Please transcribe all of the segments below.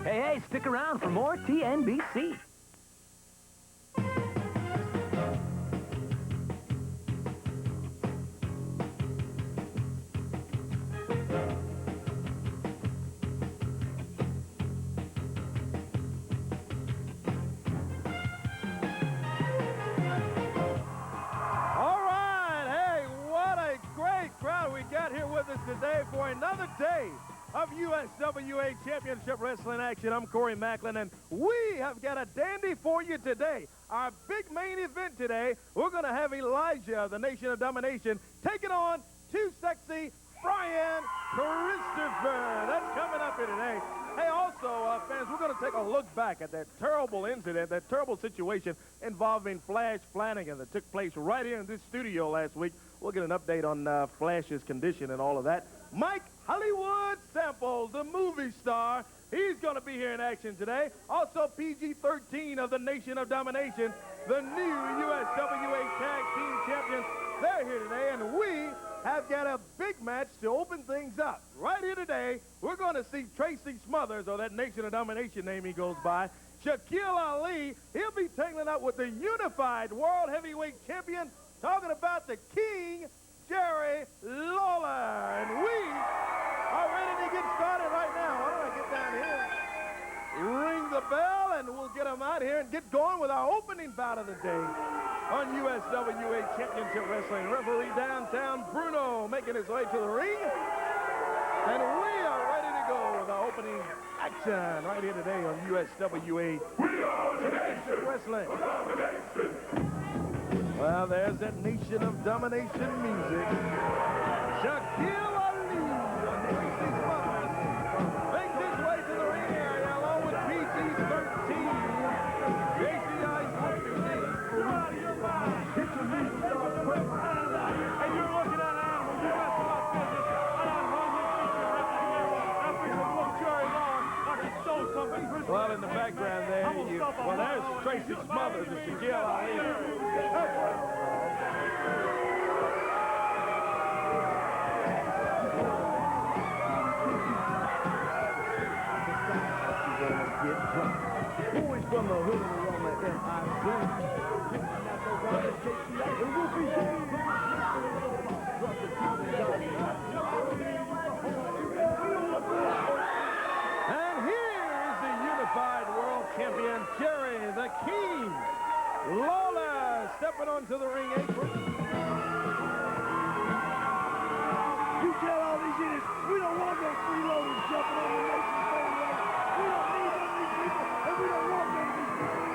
Hey, stick around for more TNBC. Today for another day of USWA Championship Wrestling action. I'm Corey Macklin, and we have got a dandy for you today. Our big main event today, we're going to have Elijah, the Nation of Domination, taking on Too Sexy Brian Christopher. That's coming up here today. Hey, also, fans, we're going to take a look back at that terrible incident, that terrible situation involving Flash Flanigan that took place right here in this studio last week. We'll get an update on Flash's condition and all of that. Mike Hollywood Sample, the movie star, he's going to be here in action today. Also, PG-13 of the Nation of Domination, the new USWA Tag Team Champions. They're here today, and we have got a big match to open things up. Right here today, we're going to see Tracy Smothers, or that Nation of Domination name he goes by. Shaquille Ali, he'll be tangling up with the unified World Heavyweight Champion, talking about the King, Jerry Lawler. And we are ready to get started right now. Why don't I get down here, ring the bell, and we'll get them out here and get going with our opening bout of the day on USWA Championship Wrestling. Referee downtown, Bruno, making his way to the ring. And we are ready to go with our opening action right here today on USWA Championship Wrestling. Well, there's that Nation of Domination music. Shaquille Ali, Tracy Smothers, makes his way to the ring area along with PG-13. JCI's Wolfie. And you're looking at an animal. You got some business. Well, in the background there, well, there's Tracy Smothers and Shaquille Ali. Boys from the hood on the And here is the unified world champion, Jerry the King Lawler, stepping onto the ring apron. You tell all these idiots, we don't want those freeloaders jumping on the nation. We don't need them, these people, and we don't want them, these people.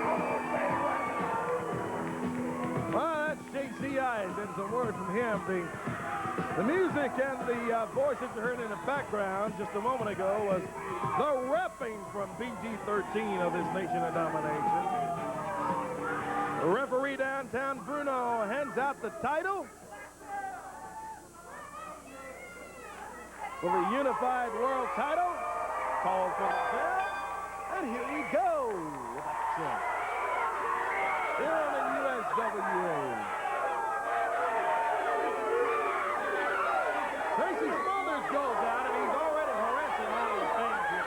Well, that's JCI, and some word from him. The music and the voice that you heard in the background just a moment ago was the repping from PG-13 of this Nation of Domination. The referee downtown, Bruno, hands out the title for the unified world title. Called for the bell, and here we go. Here on the USWA. Tracy Smothers goes out, and he's already harassing all the fans here.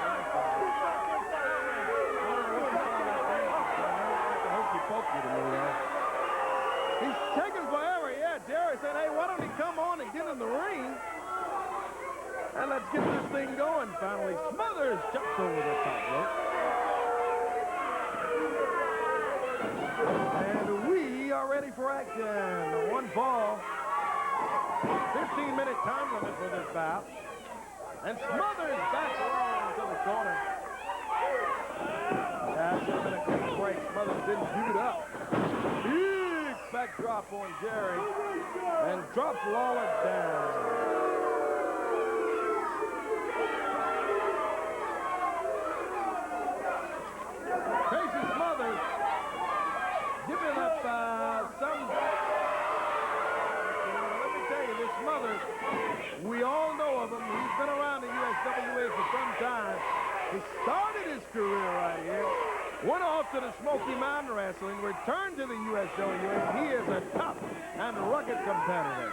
He's taking forever, yeah. Jerry said, hey, why don't he come on and get in the ring? And let's get this thing going. Finally, Smothers jumps over the top rope. And we are ready for action. One fall. 15-minute time limit for this bout. And Smothers back along to the corner. That should have been a quick break. Smothers didn't do it up. Big backdrop on Jerry. And drops Lawler down. Tracy Smothers giving up some... Smothers, we all know of him. He's been around the USWA for some time. He started his career right here, went off to the Smoky Mountain Wrestling, returned to the USWA. He is a tough and rugged competitor.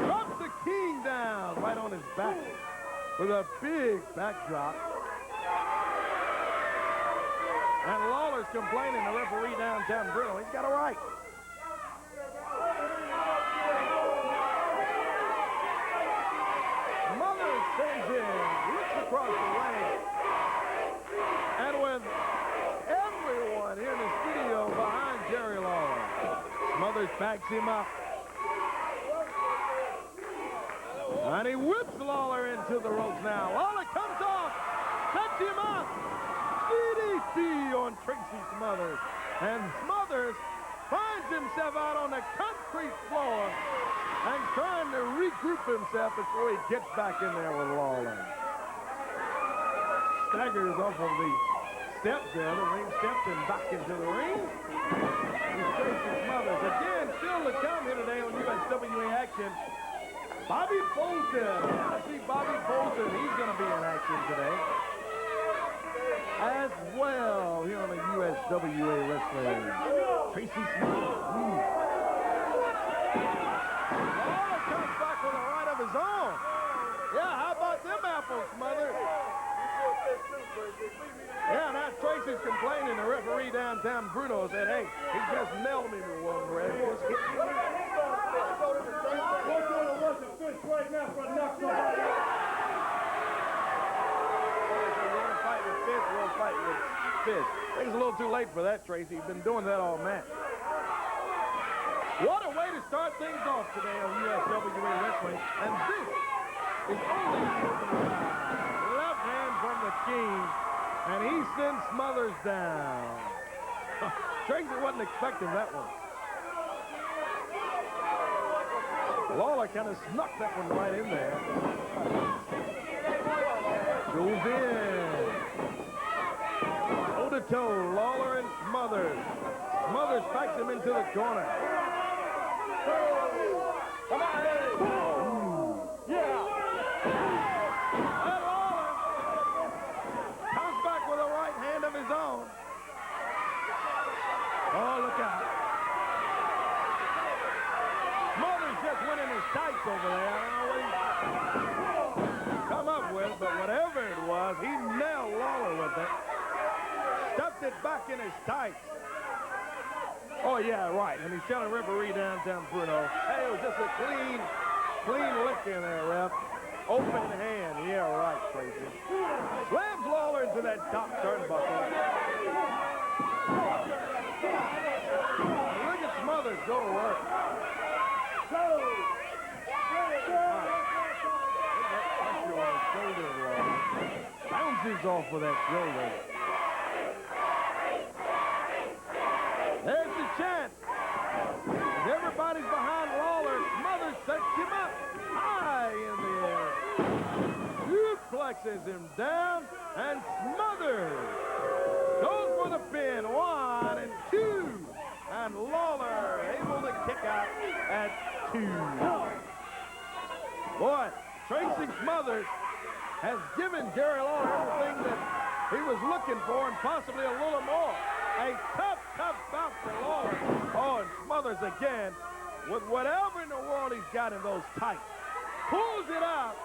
Drops the King down right on his back with a big backdrop. complaining, the referee downtown Bruno. He's got a right. Smothers sends in, looks across the lane. And with everyone here in the studio behind Jerry Lawler, Smothers backs him up. And he whips Lawler into the ropes now. Lawler comes off, sets him up. DDT on Tracy Smothers. And Smothers finds himself out on the concrete floor and trying to regroup himself before he gets back in there with Lawler. Staggers off of the steps there, the ring steps, and back into the ring. And Tracy Smothers again, still to come here today on USWA action. Bobby Bolton. I see Bobby Bolton. He's going to be in action today as well here on the USWA Wrestling. Tracy Smothers. Lawler comes back with a right of his own. Yeah, how about them apples, Smothers? Yeah, now Tracy's complaining. The referee downtown Bruno said, hey, he just nailed me with one red. Just hit me. Right now for a knock somebody out. You want to fight with fists, we'll fight with fists. I think it's a little too late for that, Tracy. He's been doing that all match. What a way to start things off today on USWA Wrestling. And this is only left hand from the King. And he sends Smothers down. Tracy wasn't expecting that one. Lawler kind of snuck that one right in there. Goes in. Toe-to-toe, Lawler and Smothers. Smothers packs him into the corner. Come on, hey. Yeah. And Lawler comes back with a right hand of his own. Oh, look out. Smothers just went in his tights over there. I don't know what he come up with, but whatever it was, he nailed Lawler with it. Stuffed it back in his tights. Oh, yeah, right. And he's telling referee downtown Bruno, hey, it was just a clean lick in there, ref. Open hand. Yeah, right, Tracy. Slams Lawler into that top turnbuckle. Look at Smothers go to work. Bounces off with that shoulder. There's the chant. As everybody's behind Lawler, Smothers sets him up high in the air. Suplexes him down, and Smothers goes for the pin. 1 and 2. And Lawler able to kick out at 2. Boy, Tracy Smothers has given Jerry Lawler everything that he was looking for and possibly a little more. A tough bout for Lawler. Oh, and Smothers again with whatever in the world he's got in those tights. Pulls it out.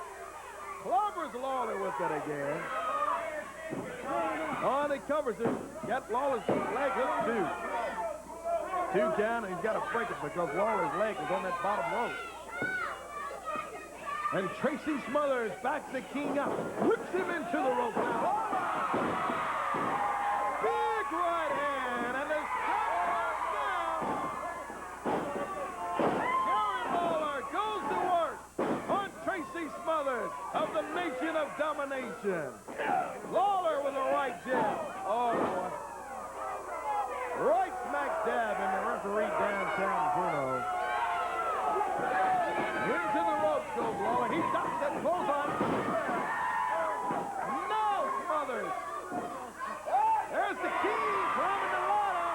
Clobbers Lawler with it again. Oh, and he covers it. Got Lawler's leg hook, too. 2 count, and he's got to break it because Lawler's leg is on that bottom rope. And Tracy Smothers backs the King up, whips him into the rope now. Big right hand, and there's down. Jerry Lawler goes to work on Tracy Smothers of the Nation of Domination. Lawler with a right jab. Oh, boy. Right smack dab in the referee downtown Bruno. Into the ropes goes Lawler. He ducks that clothesline. No, Smothers. There's the King climbing the ladder.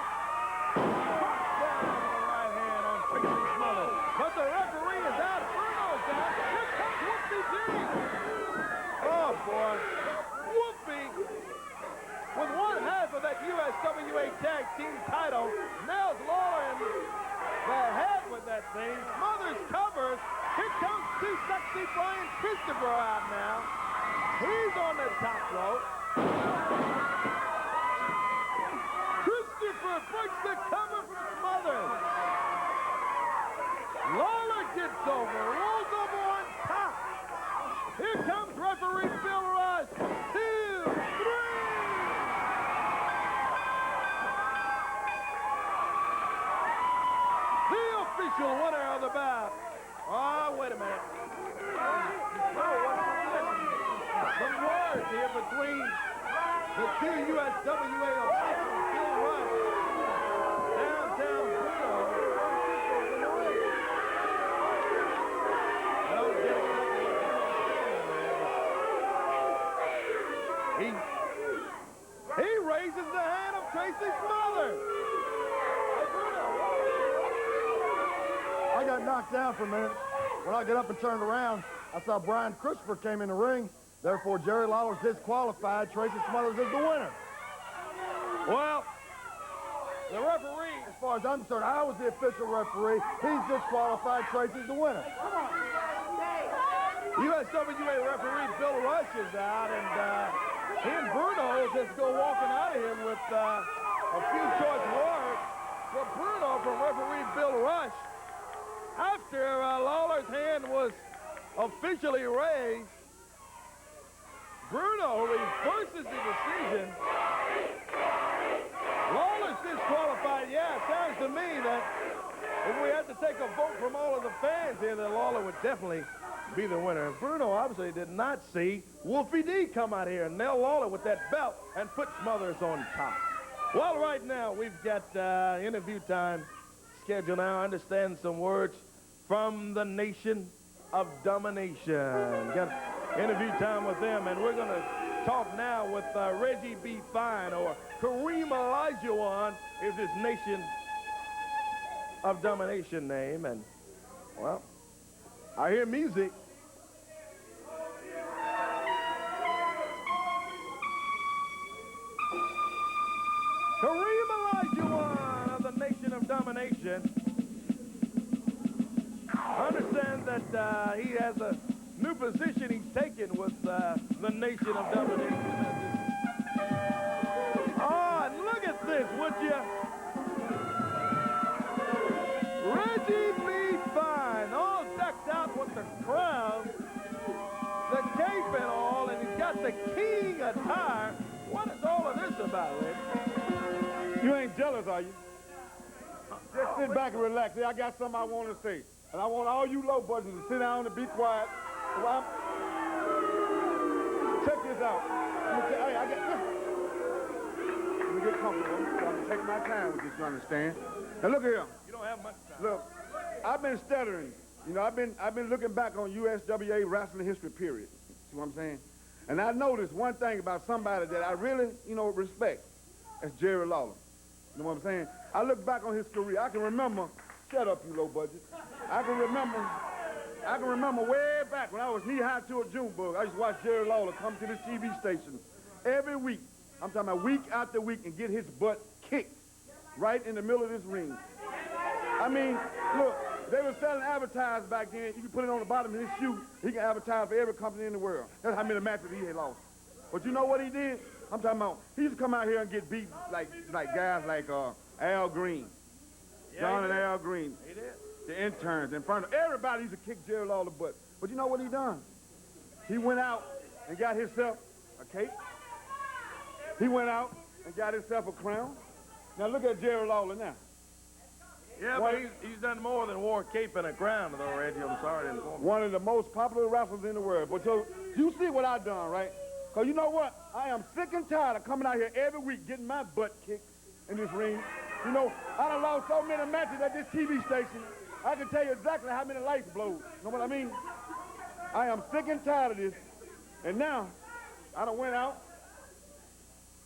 Drops down with a right hand on Tracy Smothers. But the referee is out. Bruno's down. Here comes Wolfie G. Oh, boy. Wolfie, with 1/2 of that USWA Tag Team title, nails Lawler in the head with that thing. Smothers covers. Here comes Too Sexy Brian Christopher out now. He's on the top rope. USWA officials Bill Rush downtown Bruno. I don't get exactly what he raises the hand of Tracy Smothers. I got knocked down for a minute. When I got up and turned around, I saw Brian Christopher came in the ring. Therefore, Jerry Lawler's disqualified. Tracy Smothers is the winner. Well, the referee, As far as I'm concerned, I was the official referee. He's disqualified. Tracy's the winner. USWA referee Bill Rush is out, and he and Bruno just go walking out of here with a few choice words for Bruno from referee Bill Rush. After Lawler's hand was officially raised, Bruno reverses the decision. Lawler's disqualified. Yeah, it sounds to me that if we had to take a vote from all of the fans here, that Lawler would definitely be the winner. And Bruno obviously did not see Wolfie D come out here and nail Lawler with that belt and put Smothers on top. Well, right now, we've got interview time scheduled now. I understand some words from the Nation of Domination. Got interview time with them, and we're going to talk now with Reggie B. Fine, or Kareem Olajuwon is his Nation of Domination name. And, well, I hear music. Kareem Olajuwon of the Nation of Domination. I understand that he has a new position he's taken with the Nation of Domination. Oh, and look at this, would you? Reggie B. Fine, all decked out with the crown, the cape and all, and he's got the king attire. What is all of this about, Reggie? You ain't jealous, are you? Just sit back and relax. I got something I want to say. And I want all you low budgets to sit down and be quiet. Check this out. Let me get comfortable. So I can take my time with this, you understand? Now look here. You don't have much time. Look, I've been stuttering. You know, I've been looking back on USWA wrestling history, period. See what I'm saying? And I noticed one thing about somebody that I really, respect. That's Jerry Lawler. You know what I'm saying? I look back on his career. I can remember, shut up, you low budget. I can remember way back when I was knee-high to a June bug. I used to watch Jerry Lawler come to this TV station every week. I'm talking about week after week, and get his butt kicked right in the middle of this ring. I mean, look, they were selling advertising back then. You can put it on the bottom of his shoe. He can advertise for every company in the world. That's how many matches he had lost. But you know what he did? I'm talking about, he used to come out here and get beat like guys like Al Green. Yeah, John and Al Green. He did. The interns in front of everybody used to kick Jerry Lawler butt. But you know what he done? He went out and got himself a cape. He went out and got himself a crown. Now look at Jerry Lawler now. Yeah, but he's done more than wore a cape and a crown, though, Reggie. I'm sorry to inform you. One of the most popular wrestlers in the world. But you see what I done, right? Because you know what? I am sick and tired of coming out here every week getting my butt kicked in this ring. You know, I done lost so many matches at this TV station. I can tell you exactly how many lights blow. You know what I mean? I am sick and tired of this. And now, I done went out.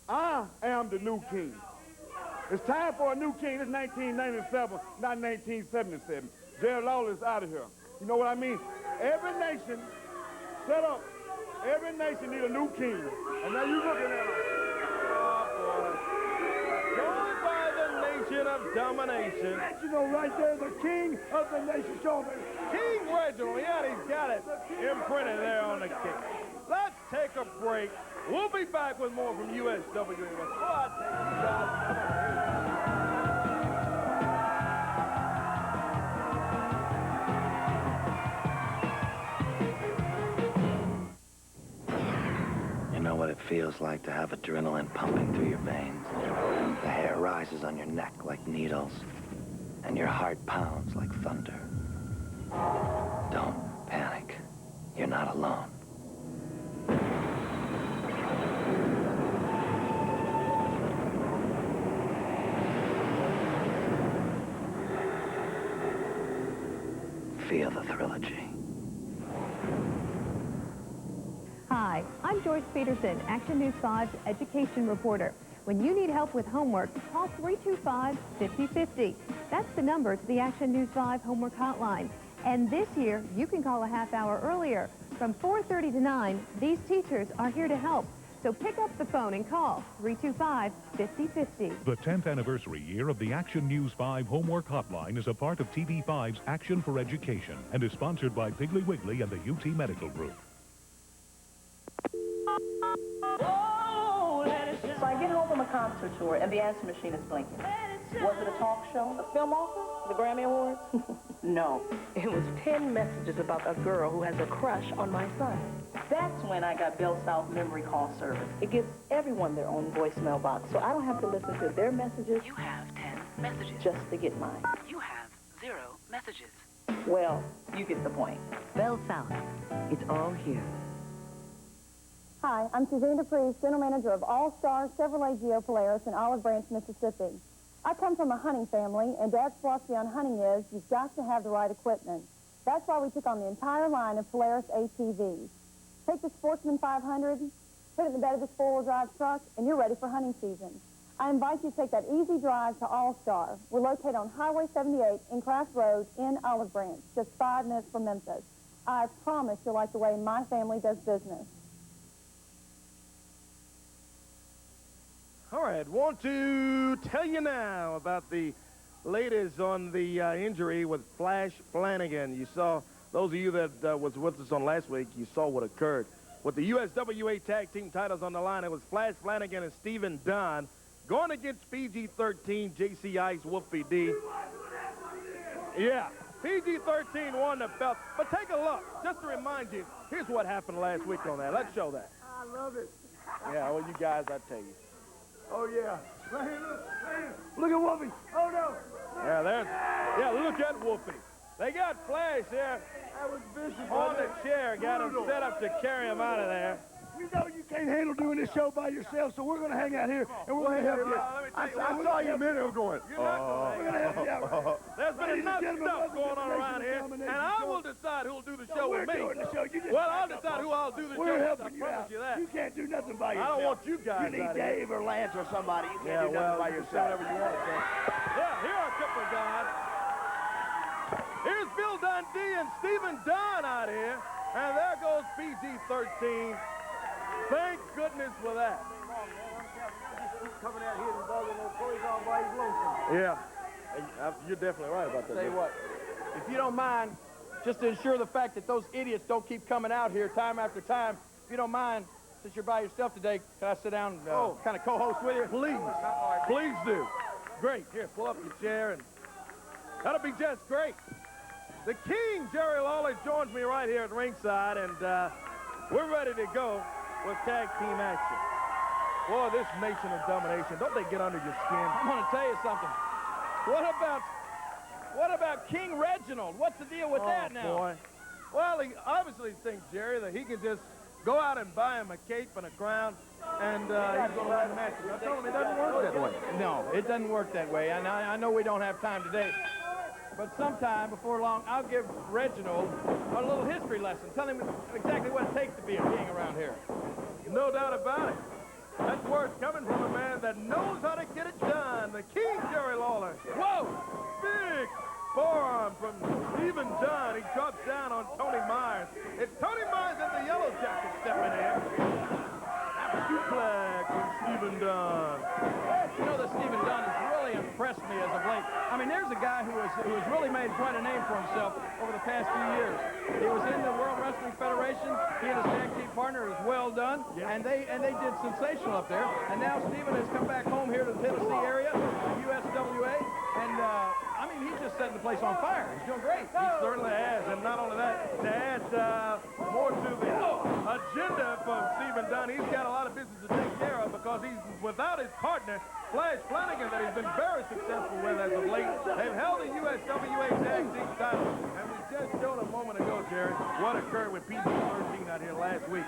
I am the new king. It's time for a new king. It's 1997, not 1977. Jerry Lawler is out of here. You know what I mean? Every nation, set up. Every nation need a new king. And now you looking at him. Joined by the Nation of Domination. You know, right there, the king of the nation. Show me. King Reginald. Yeah, he's got it imprinted there on the kick. Let's take a break. We'll be back with more from USWA. Before I take you guys. You know what it feels like to have adrenaline pumping through your veins. The hair rises on your neck like needles, and your heart pounds like thunder. Don't panic. You're not alone. feel the trilogy. Hi, I'm Joyce Peterson, Action News 5's education reporter. When you need help with homework, call 325-5050. That's the number to the Action News 5 homework hotline. And this year, you can call a half hour earlier. From 4:30 to 9, these teachers are here to help. So pick up the phone and call 325-5050. The 10th anniversary year of the Action News 5 Homework Hotline is a part of TV5's Action for Education and is sponsored by Piggly Wiggly and the UT Medical Group. So I get home from a concert tour and the answer machine is blinking. Was it a talk show? A film offer? The Grammy Awards? No. It was 10 messages about a girl who has a crush on my son. That's when I got Bell South Memory Call Service. It gives everyone their own voicemail box, so I don't have to listen to their messages. You have 10 messages. Just to get mine. You have 0 messages. Well, you get the point. Bell South. It's all here. Hi, I'm Suzanne Dupree, General Manager of All-Star Chevrolet Geo Polaris in Olive Branch, Mississippi. I come from a hunting family, and Dad's philosophy on hunting is you've got to have the right equipment. That's why we took on the entire line of Polaris ATVs. Take the Sportsman 500, put it in the bed of this four-wheel drive truck, and you're ready for hunting season. I invite you to take that easy drive to All-Star. We're located on Highway 78 in Craft Road in Olive Branch, just 5 minutes from Memphis. I promise you'll like the way my family does business. All right, want to tell you now about the latest on the injury with Flash Flanigan. You saw, those of you that was with us on last week, you saw what occurred. With the USWA tag team titles on the line, it was Flash Flanigan and Stephen Dunn going against PG-13, JC Ice, Wolfie D. Yeah, PG-13 won the belt. But take a look, just to remind you, here's what happened last week on that. Let's show that. I love it. Yeah, well, you guys, I tell you. Oh, yeah. Right here, look. Right here. Look at Wolfie. Oh, no. Yeah, look at Wolfie. They got Flash there That was vicious. on the chair, got him set up to carry him out of there. We know you can't handle doing this show by yourself, so we're going to hang out here, and we're going to help you. I saw you a minute ago going, You're not we're going to help you out. There's been Ladies and enough gentlemen, stuff welcome going to on the around here, Nation and I will decide who'll do the show we're with me. doing the show. You just Well, I'll decide who I'll do the show We're with. helping I you promise out. you that. You can't do nothing by I yourself. don't want you guys You need out of here. Dave or Lance or somebody. You can't Yeah, do nothing well, by you can yourself. say whatever you want to say. Yeah, here are a couple of guys. Here's Bill Dundee and Stephen Dunn out here. And there goes PG-13. Thank goodness for that. Coming out here and bothering those boys all by his lonesome. Yeah, you're definitely right about that. Tell you what, if you don't mind, just to ensure the fact that those idiots don't keep coming out here time after time, if you don't mind, since you're by yourself today, can I sit down and kind of co-host with you? Please do. Great. Here, pull up your chair, and that'll be just great. The King, Jerry Lawler, joins me right here at ringside, and we're ready to go with tag team action. Boy, this nation of domination, don't they get under your skin? I'm going to tell you something. What about King Reginald? What's the deal with that now? Boy. Well, he obviously thinks, Jerry, that he can just go out and buy him a cape and a crown, and he's going to win the match. I told him it doesn't work that way. No, it doesn't work that way. And I know we don't have time today. But sometime before long, I'll give Reginald a little history lesson. Tell him exactly what it takes to be a king around here. No doubt about it. That's words coming from a man that knows how to get it done. The King, Jerry Lawler. Whoa! Big forearm from Stephen Dunn. He drops down on Tony Meyers. It's Tony Meyers in the yellow jacket stepping in. Suplex from Stephen Dunn. You know that Stephen Dunn has really impressed me as of late. I mean, there's a guy who has really made quite a name for himself over the past few years. He was in the World Wrestling Federation. He and his tag team partner is Well Done, and they did sensational up there. And now Stephen has come back home here to the Tennessee area, the USWA, and I mean, he's just setting the place on fire. He's doing great. He certainly has, and not only that, to add more to the agenda for Stephen Dunn, he's got a lot of business to take care of because he's without his partner, Flash Flanigan, that he's been very successful with as of late. They've held the USWA tag team title, and we just showed a moment ago, Jerry, what occurred with PG-13 out here last week.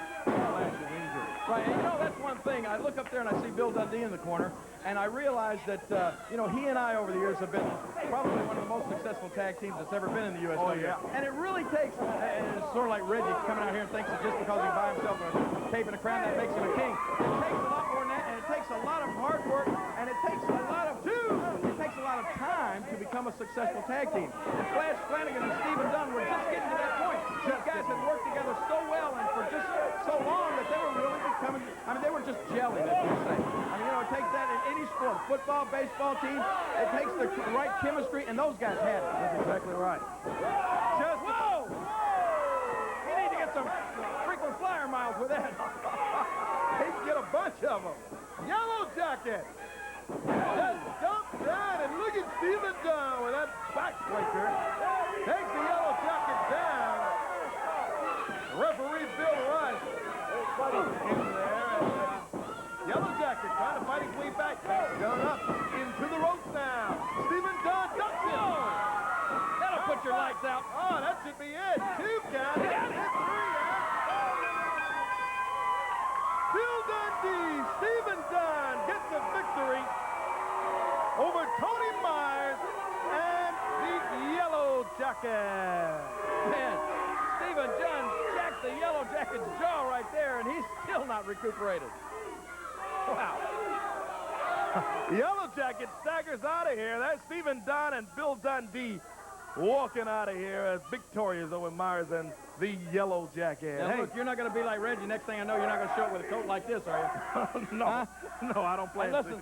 massive injury. Right, and you know, that's one thing. I look up there and I see Bill Dundee in the corner, and I realize that, you know, he and I over the years have been probably one of the most successful tag teams that's ever been in the USWA. Oh, yeah. And it really takes, and it's sort of like Reggie coming out here and thinks that just because he by himself a cape and a crown, that makes him a king. It takes a lot more than that, and it takes a lot of hard work, and it takes a lot of time to become a successful tag team. And Flanigan and Steve Dunn were just getting to that point. These guys had worked together so well and for just so long that they were really becoming, I mean, they were just gelling, as you say. I mean, you know, it takes that in any sport, football, baseball team, it takes the right chemistry, and those guys had it. That's exactly right. Just whoa! You need to get some frequent flyer miles with that. he can get a bunch of them. Yellow Jacket. Just dumped down, and look at Steven Dunn with that backbreaker. Takes the Yellow Jacket down. Referee Bill Rush in there. Yellow Jacket trying to fight his way back. Going up into the ropes now. Steven Dunn ducks him. That'll put your lights out. Oh, that should be it. 2 count. It's 3 out. Bill Dundee, Steven Dunn gets the victory over Tony Meyers and the Yellow Jacket. Man, Steven Dunn jacked the Yellow Jacket's jaw right there, and he's still not recuperated. Wow. Yellow Jacket staggers out of here. That's Steven Dunn and Bill Dundee walking out of here as victorious over Meyers and the Yellow Jacket. Now, hey, look, you're not going to be like Reggie. Next thing I know, you're not going to show up with a coat like this, are you? no, huh? no, I don't play And listen,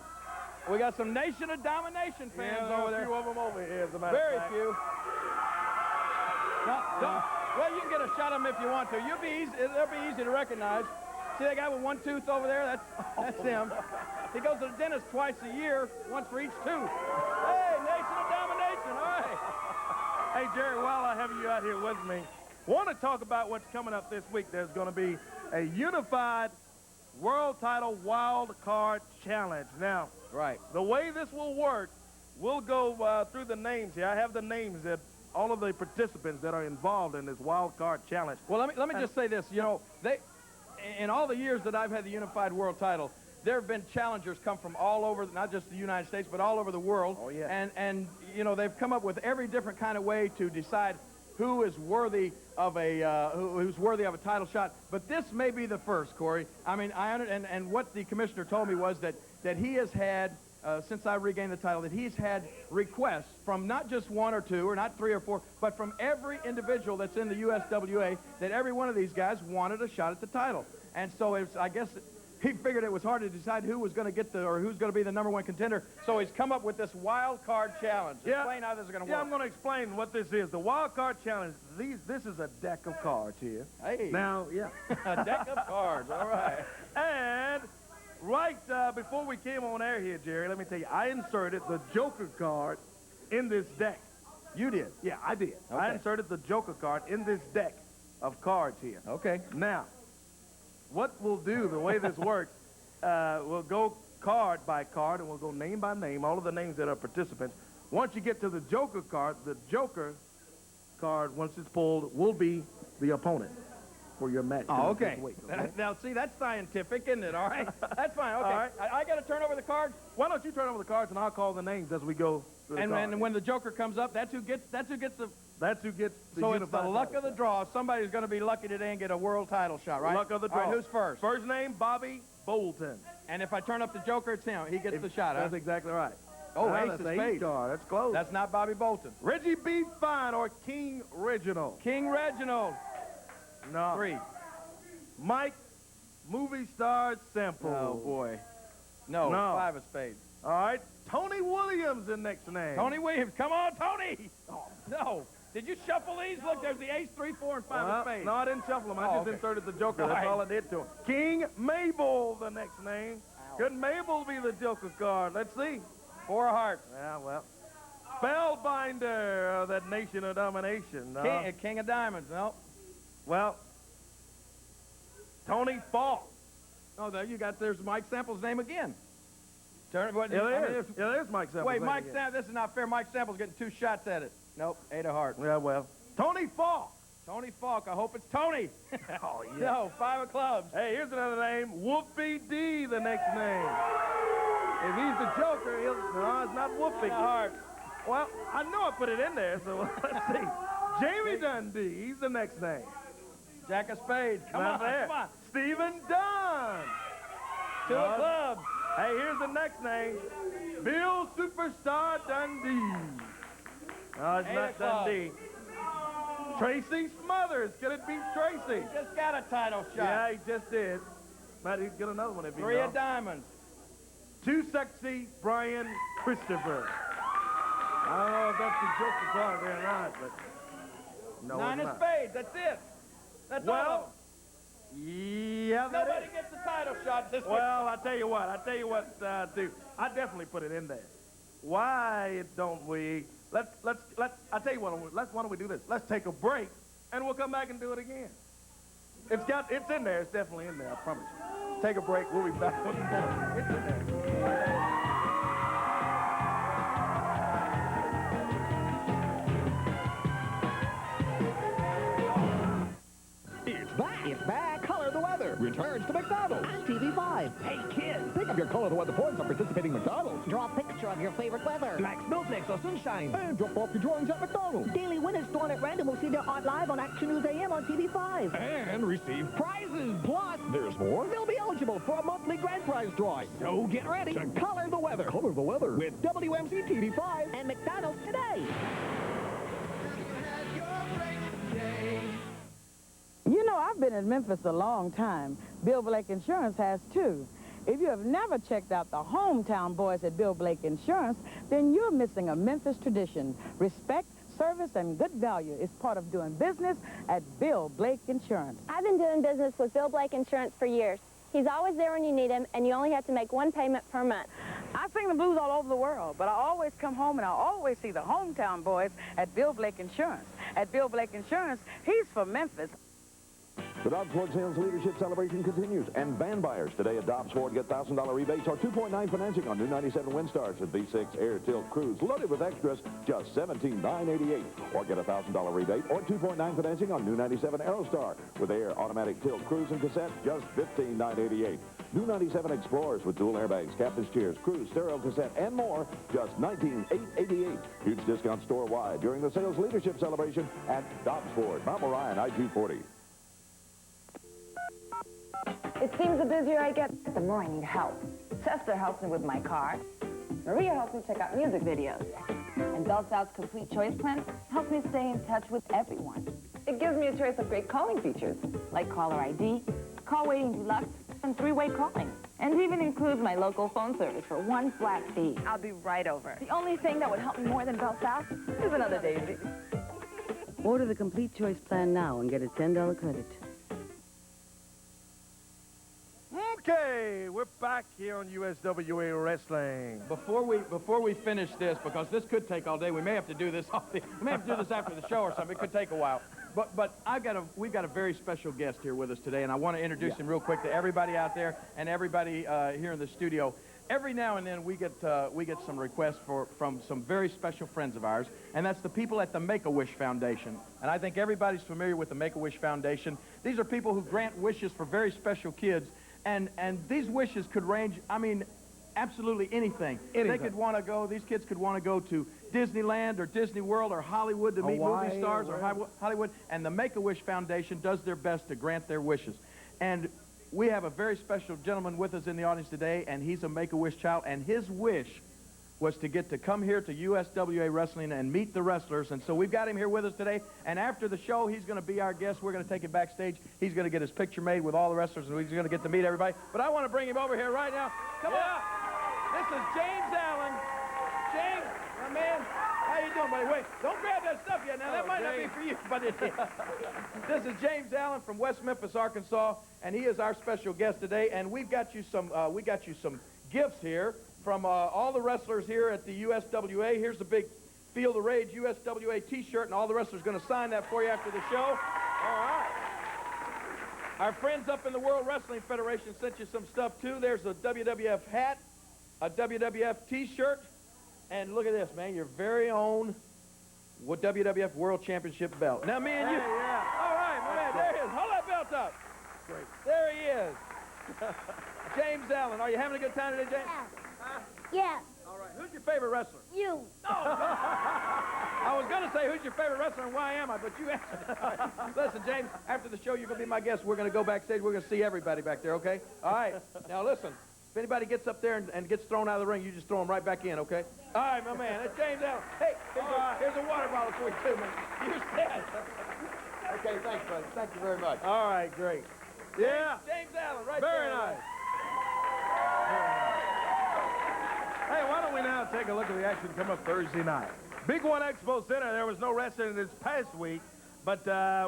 we got some Nation of Domination fans over there. A few of them over here, as a matter Very of fact. few. Well, you can get a shot of them if you want to. You'll be easy. They'll be easy to recognize. See that guy with one tooth over there? That's him. He goes to the dentist twice a year, once for each tooth. Hey, Nation of Domination, all right. Hey, Jerry, while I have you out here with me, want to talk about what's coming up this week. There's going to be a unified world title wild card challenge. Now, right, the way this will work, we'll go through the names here. I have the names of all of the participants that are involved in this wild card challenge. Well, let me just say this. You know, in all the years that I've had the unified world title, there have been challengers come from all over, not just the United States, but all over the world. Oh, yeah. And you know, they've come up with every different kind of way to decide who is worthy of who's worthy of a title shot. But this may be the first, Corey. I mean, and what the commissioner told me was that he has had, since I regained the title, that he's had requests from not just 1 or 2 or not 3 or 4, but from every individual that's in the USWA, that every one of these guys wanted a shot at the title. And so I guess he figured it was hard to decide who was going to get who's going to be the #1 contender. So he's come up with this wild card challenge. Yeah. Explain how this is going to work. Yeah, I'm going to explain what this is. The wild card challenge. This is a deck of cards here. Hey. Now, yeah. A deck of cards. All right. And right before we came on air here, Jerry, let me tell you, I inserted the Joker card in this deck. You did? Yeah, I did. Okay. I inserted the Joker card in this deck of cards here. Okay. Now, what we'll do, the way this works, we'll go card by card, and we'll go name by name, all of the names that are participants. Once you get to the Joker card, once it's pulled, will be the opponent for your match. Oh, okay. This week, okay? Now, see, that's scientific, isn't it? All right. That's fine. Okay. All right. I got to turn over the cards. Why don't you turn over the cards, and I'll call the names as we go through the cards. And when the Joker comes up, that's who gets the. That's who gets the So it's the unified luck title of the draw. Somebody's going to be lucky today and get a world title shot, right? Luck of the draw. All right, who's first? First name, Bobby Bolton. And if I turn up the Joker, it's him. He gets the shot, huh? That's exactly right. Oh, Now, ace that's of the spades. ace card. That's close. That's not Bobby Bolton. Reggie B. Fine or King Reginald. King Reginald. No. 3. Mike, movie star sample. Oh, boy. No, 5 of spades. All right. Tony Williams, the next name. Tony Williams. Come on, Tony. Oh, no. Did you shuffle these? Look, there's the ace, 3, 4, and 5 of spades. No, I didn't shuffle them. I just inserted the Joker. That's Right. all I did to him. King Mabel, the next name. Ow. Could Mabel be the Joker card? Let's see. 4 of hearts. Yeah, well. Spellbinder of that Nation of Domination. King of diamonds. No. Well, Tony Falk. Oh, there's Mike Sample's name again. Turn it. There's Mike Sample. Wait, This is not fair. Mike Sample's getting 2 shots at it. Nope, 8 of hearts. Yeah, well. Tony Falk. Tony Falk. I hope it's Tony. Oh, yeah. No, 5 of clubs. Hey, here's another name. Wolfie D, the next name. If he's the Joker, no, it's not Wolfie. Heart. Well, I know I put it in there, so let's see. Jamie Dundee, he's the next name. Jack of Spades. Come Not on, there. come on. Stephen Dunn. 2 of clubs. Hey, here's the next name. Bill Superstar Dundee. No, it's 8 not of clubs. Dundee. Tracy Smothers. Could it be Tracy? Just got a title shot. Yeah, he just did. Might get another one if he 3 knows. of diamonds. Too Sexy Brian Christopher. I don't know if that's the Joker card there or not, but no, 9 it's of not. spades. That's it. That's all. Well, yeah, that Nobody is. gets a title shot this week. Well, I tell you what, dude. I definitely put it in there. Why don't we? Let's. I tell you what. Why don't we do this? Let's take a break, and we'll come back and do it again. It's in there. It's definitely in there. I promise you. Take a break. We'll be back with more. It's in there. It's back. Color the Weather returns to McDonald's. On TV5. Hey, kids, pick up your Color the Weather points at participating McDonald's. Draw a picture of your favorite weather. Like snowflakes or sunshine. And drop off your drawings at McDonald's. Daily winners drawn at random will see their art live on Action News AM on TV5. And receive prizes. Plus, there's more. They'll be eligible for a monthly grand prize drawing. So get ready to Color the Weather. Color the Weather with WMC TV5 And McDonald's today. You know, I've been in Memphis a long time. Bill Blake Insurance has too. If you have never checked out the hometown boys at Bill Blake Insurance, then you're missing a Memphis tradition. Respect, service, and good value is part of doing business at Bill Blake Insurance. I've been doing business with Bill Blake Insurance for years. He's always there when you need him, and you only have to make one payment per month. I sing the blues all over the world, but I always come home and I always see the hometown boys at Bill Blake Insurance. At Bill Blake Insurance, he's from Memphis. The Dobbs Ford Sales Leadership Celebration continues, and van buyers today at Dobbs Ford get $1,000 rebates or 2.9 financing on new 97 Windstars and V6 Air Tilt Cruise loaded with extras, just $17,988. Or get a $1,000 rebate or 2.9 financing on new 97 Aerostar with Air Automatic Tilt Cruise and cassette, just $15,988. New 97 Explorers with dual airbags, captain's chairs, cruise, stereo cassette, and more, just $19,888. Huge discount store-wide during the Sales Leadership Celebration at Dobbs Ford, Mount Orion, I-240. It seems the busier I get, the more I need help. Chester helps me with my car. Maria helps me check out music videos. And Bell South's Complete Choice Plan helps me stay in touch with everyone. It gives me a choice of great calling features, like caller ID, call waiting deluxe, and three-way calling. And even includes my local phone service for one flat fee. I'll be right over. The only thing that would help me more than Bell South is another Daisy. Order the Complete Choice Plan now and get a $10 credit. Okay, we're back here on USWA Wrestling. Before we finish this, because this could take all day, we may have to do this we may have to do this after the show or something. It could take a while. But we've got a very special guest here with us today, and I want to introduce him real quick to everybody out there and everybody here in the studio. Every now and then we get some requests from some very special friends of ours, and that's the people at the Make-A-Wish Foundation. And I think everybody's familiar with the Make-A-Wish Foundation. These are people who grant wishes for very special kids. And these wishes could range, I mean, absolutely anything. They could want to go, these kids could want to go to Disneyland or Disney World or Hollywood to meet movie stars or Hollywood. And the Make-A-Wish Foundation does their best to grant their wishes. And we have a very special gentleman with us in the audience today, and he's a Make-A-Wish child. And his wish was to get to come here to USWA Wrestling and meet the wrestlers. And so we've got him here with us today. And after the show, he's going to be our guest. We're going to take him backstage. He's going to get his picture made with all the wrestlers, and he's going to get to meet everybody. But I want to bring him over here right now. Come on. This is James Allen. James, my man, how you doing, buddy? Wait, don't grab that stuff yet. Now, that might not be for you, but it is. This is James Allen from West Memphis, Arkansas, and he is our special guest today. And we've got you some gifts here from all the wrestlers here at the USWA. Here's the big Feel the Rage USWA t-shirt, and all the wrestlers are going to sign that for you after the show. All right. Our friends up in the World Wrestling Federation sent you some stuff, too. There's a WWF hat, a WWF t-shirt, and look at this, man, your very own WWF World Championship belt. Now, me and you... James Allen, are you having a good time today, James? Yeah. All right. Who's your favorite wrestler? You. I was going to say, who's your favorite wrestler and why am I? But you answered it. All right. Listen, James, after the show, you're going to be my guest. We're going to go backstage. We're going to see everybody back there, okay? All right. Now, listen, if anybody gets up there and gets thrown out of the ring, you just throw them right back in, okay? All right, my man. That's James Allen. Hey, here's a water bottle for you, too, man. You said. Okay, thanks, buddy. Thank you very much. All right, great. Yeah. James Allen, right Very there. nice. Hey, why don't we now take a look at the action come up Thursday night? Big One Expo Center, there was no wrestling this past week, but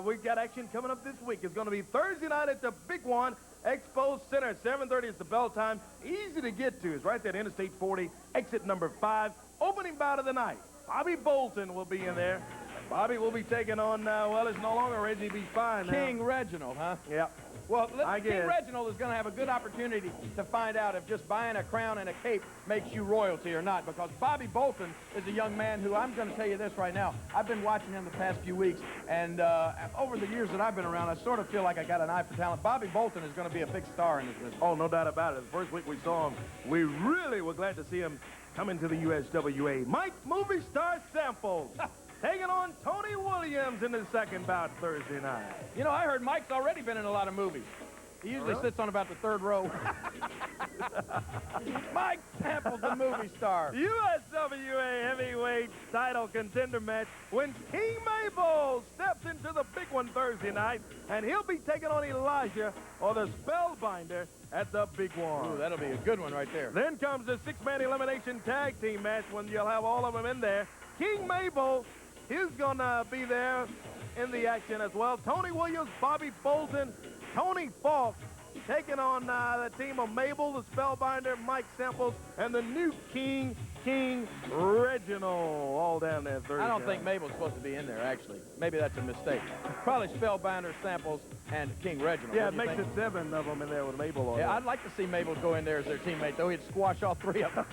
we've got action coming up this week. It's going to be Thursday night at the Big One Expo Center at 7:30 is the bell time. Easy to get to. It's right there at Interstate 40, exit number 5. Opening bout of the night. Bobby Bolton will be in there. Bobby will be taking on, well, it's no longer Reggie B. Fine now. King Reginald, huh? Yeah. Well, I King guess. Reginald is going to have a good opportunity to find out if just buying a crown and a cape makes you royalty or not, because Bobby Bolton is a young man who, I'm going to tell you this right now, I've been watching him the past few weeks, and over the years that I've been around, I sort of feel like I got an eye for talent. Bobby Bolton is going to be a big star in this business. Oh, no doubt about it. The first week we saw him, we really were glad to see him come into the USWA. Mike Movie Star Samples taking on Tony Williams in the second bout Thursday night. You know, I heard Mike's already been in a lot of movies. He usually sits on about the third row. Mike Samples, the movie star. USWA heavyweight title contender match when King Mabel steps into the big one Thursday night, and he'll be taking on Elijah or the Spellbinder at the big one. Ooh, that'll be a good one right there. Then comes the six-man elimination tag team match when you'll have all of them in there. King Mabel is going to be there in the action as well. Tony Williams, Bobby Bolton, Tony Falk taking on the team of Mabel, the Spellbinder, Mike Samples, and the new King Reginald, all down there Thursday. I don't think Mabel's supposed to be in there, actually. Maybe that's a mistake. Probably Spellbinder, Samples, and King Reginald. Yeah, it makes it 7 of them in there with Mabel on. Yeah, I'd like to see Mabel go in there as their teammate, though. He'd squash all three of them.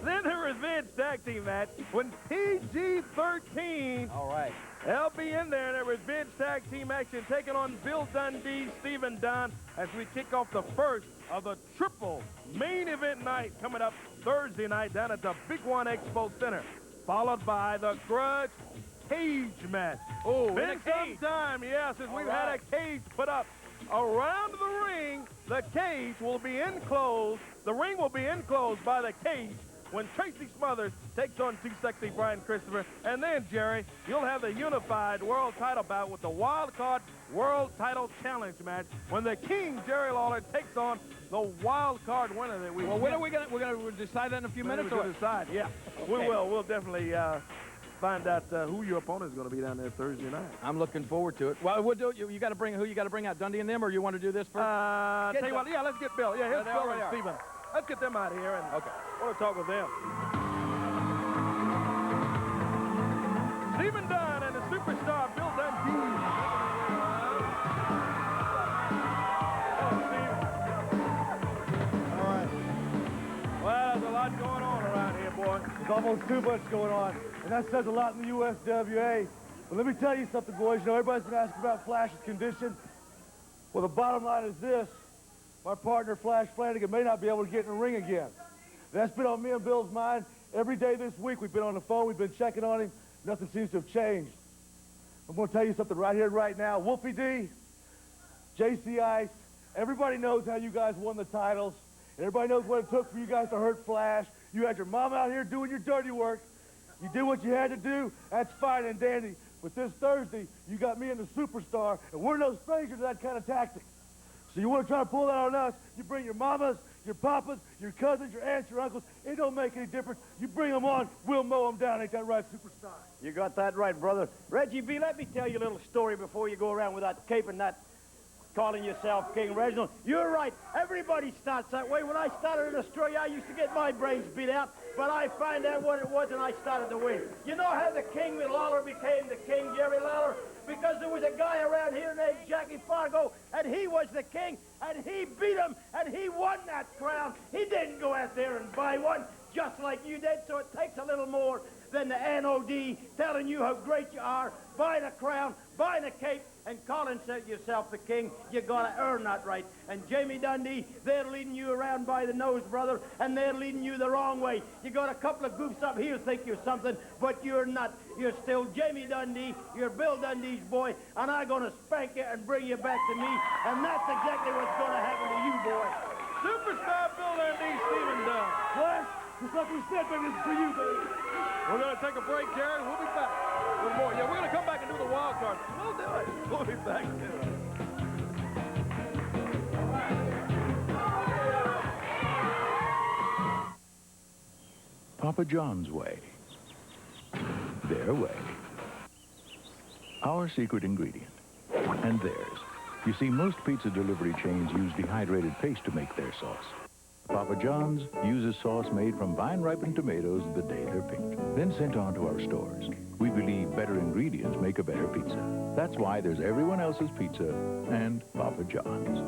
Then the revenge tag team match when PG-13. All right. They'll be in there in a revenge tag team action, taking on Bill Dundee, Stephen Dunn, as we kick off the first of the triple main event night coming up Thursday night down at the Big One Expo Center, followed by the Grudge cage match. Oh, been some time, yeah, since we've had a cage put up around the ring. The cage will be enclosed. The ring will be enclosed by the cage when Tracy Smothers takes on Too Sexy Brian Christopher. And then, Jerry, you'll have the unified world title bout with the wild card world title challenge match when the King, Jerry Lawler, takes on the wild card winner that we... Well, when are we're gonna decide that in a few minutes? We're going to decide, yeah. Okay. We will. We'll definitely find out who your opponent is going to be down there Thursday night. I'm looking forward to it. Well, we'll do it. You got to bring out Dundee and them, or you want to do this first? Tell you what, yeah, let's get Bill. Yeah, here's Bill and are. Stephen. Let's get them out of here, and okay. I want to talk with them. Stephen Dunn and the superstar Bill Dundee. All right. Well, there's a lot going on around here, boy. There's almost too much going on, and that says a lot in the USWA. But let me tell you something, boys. You know, everybody's been asking about Flash's condition. Well, the bottom line is this. My partner, Flash Flanigan, may not be able to get in the ring again. That's been on me and Bill's mind. Every day this week, we've been on the phone. We've been checking on him. Nothing seems to have changed. I'm going to tell you something right here, right now. Wolfie D, JC Ice, everybody knows how you guys won the titles. And everybody knows what it took for you guys to hurt Flash. You had your mom out here doing your dirty work. You did what you had to do. That's fine and dandy. But this Thursday, you got me and the superstar, and we're no stranger to that kind of tactic. So you want to try to pull that on us, you bring your mamas, your papas, your cousins, your aunts, your uncles. It don't make any difference. You bring them on, we'll mow them down. Ain't that right, superstar? You got that right, brother. Reggie B, let me tell you a little story before you go around with that cape and that calling yourself King Reginald. You're right. Everybody starts that way. When I started in Australia, I used to get my brains beat out, but I found out what it was and I started to win. You know how the King with Lawler became the King, Jerry Lawler? Because there was a guy around here named Jackie Fargo, and he was the king, and he beat him, and he won that crown. He didn't go out there and buy one, just like you did, so it takes a little more than the NOD telling you how great you are, buying a crown, buying a cape, and calling yourself the king. You gotta earn that right. And Jamie Dundee, they're leading you around by the nose, brother, and they're leading you the wrong way. You got a couple of goofs up here think you're something, but you're not. You're still Jamie Dundee, you're Bill Dundee's boy, and I'm gonna spank you and bring you back to me, and that's exactly what's gonna happen to you, boy. Superstar Bill Dundee, Stephen Dunn. Flash, just like we said, baby, this is for you, baby. We're going to take a break, Jerry. We'll be back with more. Yeah, we're going to come back and do the wild card. We'll do it. We'll be back soon. Papa John's way. Their way. Our secret ingredient. And theirs. You see, most pizza delivery chains use dehydrated paste to make their sauce. Papa John's uses sauce made from vine-ripened tomatoes the day they're picked, then sent on to our stores. We believe better ingredients make a better pizza. That's why there's everyone else's pizza and Papa John's.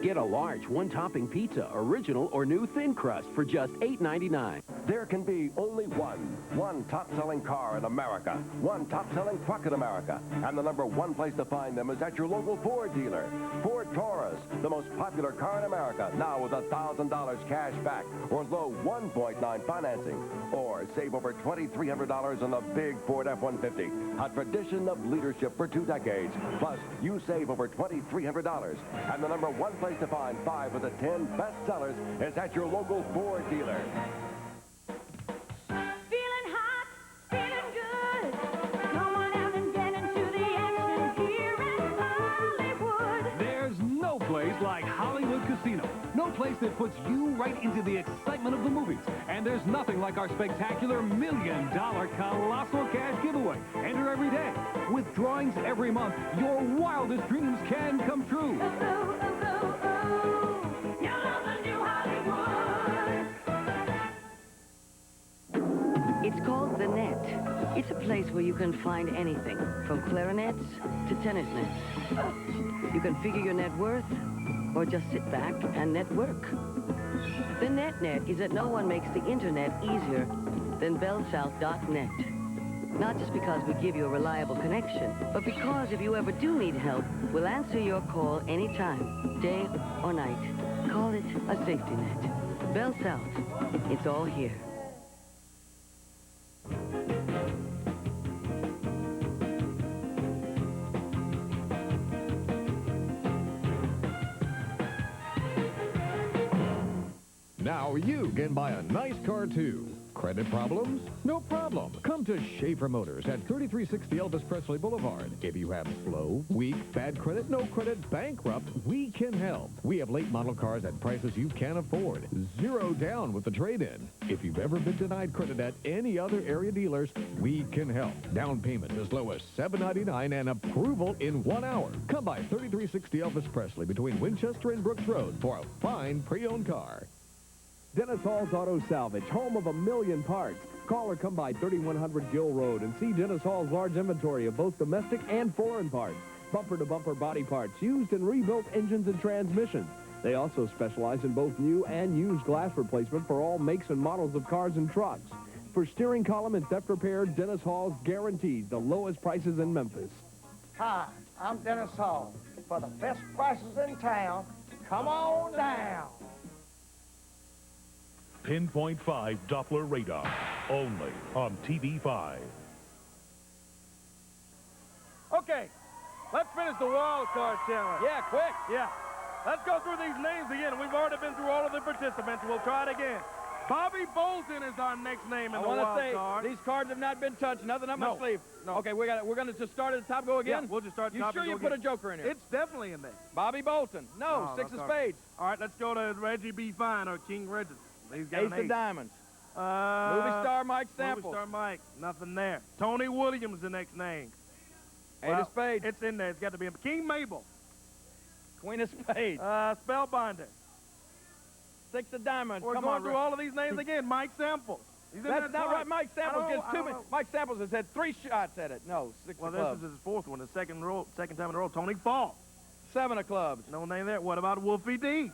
Get a large one-topping pizza, original or new thin crust for just $8.99. There can be only one top-selling car in America, one top-selling truck in America, and the #1 place to find them is at your local Ford dealer. Ford Taurus, the most popular car in America, now with $1,000 cash back or low 1.9 financing, or save over $2,300 on the big Ford F-150, a tradition of leadership for 2 decades. Plus, you save over $2,300, and the #1 place to find 5 of the 10 best sellers is at your local Ford dealer. Feeling hot, feeling good. Come on out and get into the action here in Hollywood. There's no place like Hollywood Casino. No place that puts you right into the excitement of the movies. And there's nothing like our spectacular $1 million colossal cash giveaway. Enter every day. With drawings every month, your wildest dreams can come true. It's called The Net. It's a place where you can find anything, from clarinets to tennis nets. You can figure your net worth, or just sit back and network. The Net is that no one makes the internet easier than bellsouth.net. Not just because we give you a reliable connection, but because if you ever do need help, we'll answer your call anytime, day or night. Call it a safety net. Bell South. It's all here. Now you can buy a nice car, too. Credit problems? No problem. Come to Schaefer Motors at 3360 Elvis Presley Boulevard. If you have slow, weak, bad credit, no credit, bankrupt, we can help. We have late model cars at prices you can't afford. 0 down with the trade-in. If you've ever been denied credit at any other area dealers, we can help. Down payment as low as $7.99 and approval in 1 hour. Come by 3360 Elvis Presley between Winchester and Brooks Road for a fine pre-owned car. Dennis Hall's Auto Salvage, home of 1 million parts. Call or come by 3100 Gill Road and see Dennis Hall's large inventory of both domestic and foreign parts. Bumper-to-bumper body parts, used and rebuilt engines and transmissions. They also specialize in both new and used glass replacement for all makes and models of cars and trucks. For steering column and theft repair, Dennis Hall's guaranteed the lowest prices in Memphis. Hi, I'm Dennis Hall. For the best prices in town, come on down. Pinpoint 5 Doppler radar, only on TV5. Okay, let's finish the wild card challenge. Yeah, quick. Yeah. Let's go through these names again. We've already been through all of the participants. We'll try it again. Bobby Bolton is our next name in the wild card. These cards have not been touched. Nothing up my sleeve. No. Okay, we're going to just start at the top, go again? Yeah, we'll just start at the top. You sure you put a joker in here? It's definitely in there. Bobby Bolton. No, 6 of spades. All right, let's go to Reggie B. Fine or King Reginald. He's got Ace of diamonds. Movie star Mike Samples. Movie star Mike. Nothing there. Tony Williams, the next name. 8 of spades. It's in there. It's got to be him. King Mabel. Queen of spades. Spellbinder. 6 of diamonds. We're going through all of these names again. Mike Samples. That's not right. Mike Samples gets 2 minutes. Mike Samples has had 3 shots at it. No, 6 of clubs. This is his 4th one. The second time in a row. Tony Fall. 7 of clubs. No name there. What about Wolfie D?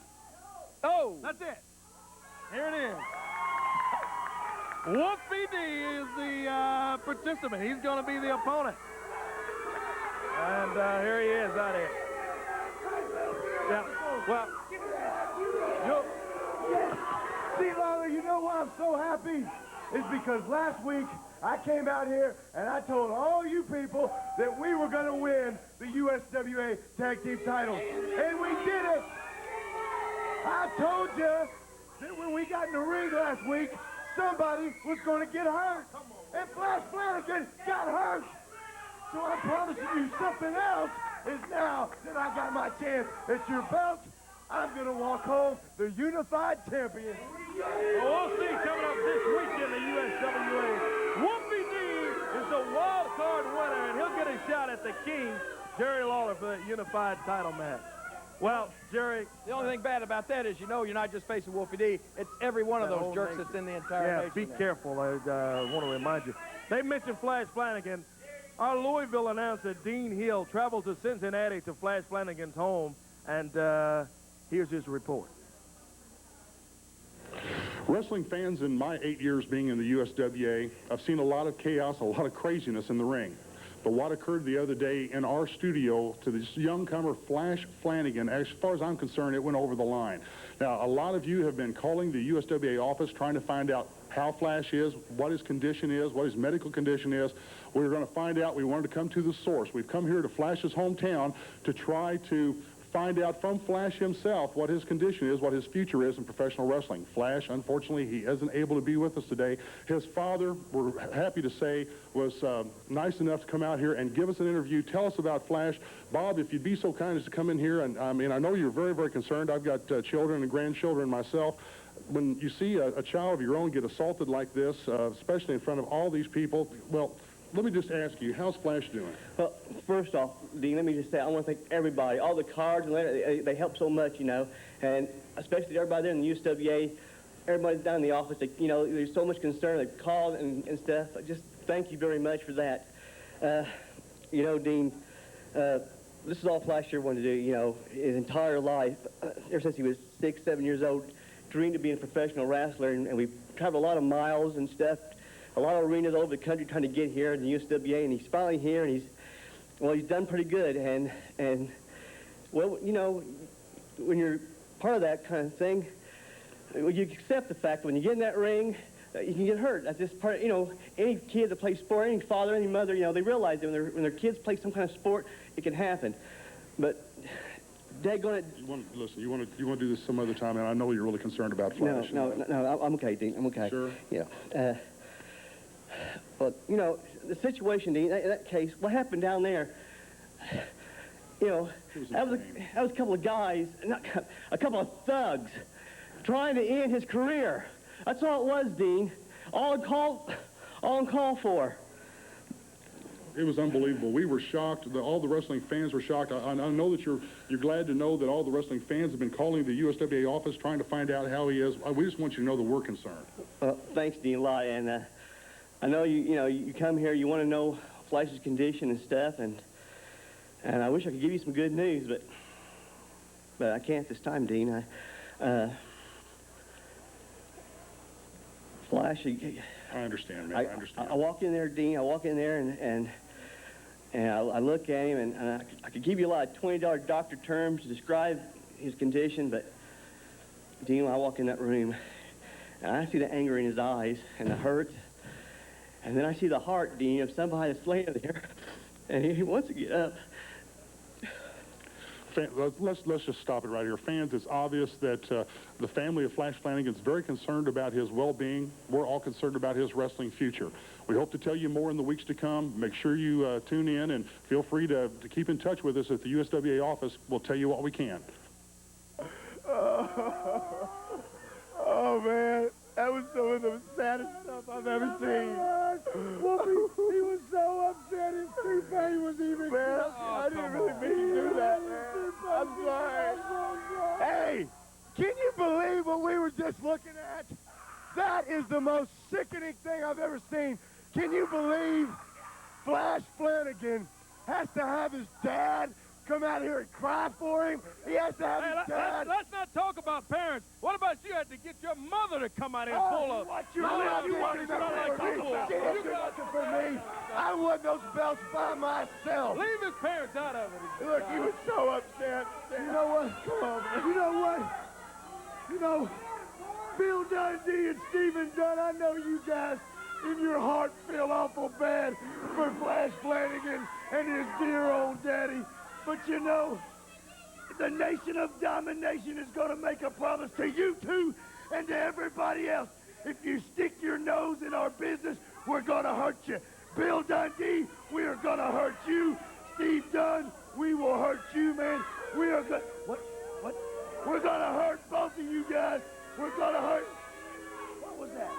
Oh! That's it. Here it is. Wolfie D is the participant. He's going to be the opponent. And here he is out here. Yeah, well, See, Lawler, you know why I'm so happy? It's because last week I came out here and I told all you people that we were going to win the USWA Tag Team titles. And we did it. I told you that when we got in the ring last week, somebody was going to get hurt. And Flash Flanigan got hurt. So I'm promising you something else is now that I got my chance at your belt, I'm going to walk home the unified champion. Well, we'll see coming up this week in the USWA. Wolfie D is the wild card winner, and he'll get a shot at the king, Jerry Lawler, for that unified title match. Well, Jerry, the only thing bad about that is, you know, you're not just facing Wolfie D. It's every one of those jerks that's in the entire nation. Be careful. I want to remind you. They mentioned Flash Flanigan. Our Louisville announcer, Dean Hill, traveled to Cincinnati to Flash Flanigan's home, and here's his report. Wrestling fans, in my 8 years being in the USWA, I've seen a lot of chaos, a lot of craziness in the ring. But what occurred the other day in our studio to this youngcomer, Flash Flanigan, as far as I'm concerned, it went over the line. Now, a lot of you have been calling the USWA office trying to find out how Flash is, what his condition is, what his medical condition is. We're going to find out. We wanted to come to the source. We've come here to Flash's hometown to try to find out from Flash himself what his condition is, what his future is in professional wrestling. Flash, unfortunately, he isn't able to be with us today. His father, we're happy to say, was nice enough to come out here and give us an interview. Tell us about Flash. Bob, if you'd be so kind as to come in here, and I mean, I know you're very, very concerned. I've got children and grandchildren myself. When you see a child of your own get assaulted like this, especially in front of all these people, well, let me just ask you, how's Flash doing? Well, first off, Dean, let me just say, I want to thank everybody, all the cards, and they help so much, you know, and especially everybody there in the USWA, everybody down in the office, you know, there's so much concern, they've called and stuff. Just thank you very much for that. You know, Dean, this is all Flash ever wanted to do, you know, his entire life, ever since he was 6, 7 years old, dreamed of being a professional wrestler, and we've traveled a lot of miles and stuff, a lot of arenas all over the country trying to get here in the USWA, and he's finally here, and he's done pretty good, and well, you know, when you're part of that kind of thing, well, you accept the fact that when you get in that ring, you can get hurt. That's just part, you know, any kid that plays sport, any father, any mother, you know, they realize that when their kids play some kind of sport, it can happen. But daggone it. Listen, you want to do this some other time, and I know you're really concerned about Flash. No, I'm okay, Dean. I'm okay. Sure. Yeah. But, you know, the situation, Dean, in that case, what happened down there, you know, that was a couple of guys, a couple of thugs trying to end his career. That's all it was, Dean. All on call for. It was unbelievable. We were shocked. All the wrestling fans were shocked. I know that you're glad to know that all the wrestling fans have been calling the USWA office trying to find out how he is. We just want you to know that we're concerned. Thanks, Dean, a lot. And I know you come here, you want to know Flash's condition and stuff, and I wish I could give you some good news, but I can't this time, Dean. Flash. I understand, man. I understand. I walk in there, Dean. I walk in there, and I look at him, and I could give you a lot of $20 doctor terms to describe his condition, but Dean, when I walk in that room, and I see the anger in his eyes and the hurt, and then I see the heart, Dean, of somebody that's laying there, and he wants to get up. Let's just stop it right here. Fans, it's obvious that the family of Flash Flanigan is very concerned about his well-being. We're all concerned about his wrestling future. We hope to tell you more in the weeks to come. Make sure you tune in, and feel free to keep in touch with us at the USWA office. We'll tell you what we can. Oh, man. That was some of the saddest stuff I've ever seen. Wolfie, he was so upset his toupee was even... Man, I didn't really mean to do that, man. I'm sorry. Hey, can you believe what we were just looking at? That is the most sickening thing I've ever seen. Can you believe Flash Flanigan has to have his dad come out here and cry for him. He has to have his dad. Let's not talk about parents. What about you had to get your mother to come out here full of... What you looking for me? I won those belts by myself. Leave his parents out of it. Look, he was so upset. You know what? Come on, man. You know what? You know, Bill Dundee and Stephen Dunn, I know you guys in your heart feel awful bad for Flash Flanigan and his dear old daddy. But you know, the Nation of Domination is going to make a promise to you two and to everybody else. If you stick your nose in our business, we're going to hurt you. Bill Dundee, we are going to hurt you. Steve Dunn, we will hurt you, man. We are going... What? We're going to hurt both of you guys. We're going to hurt... What was that?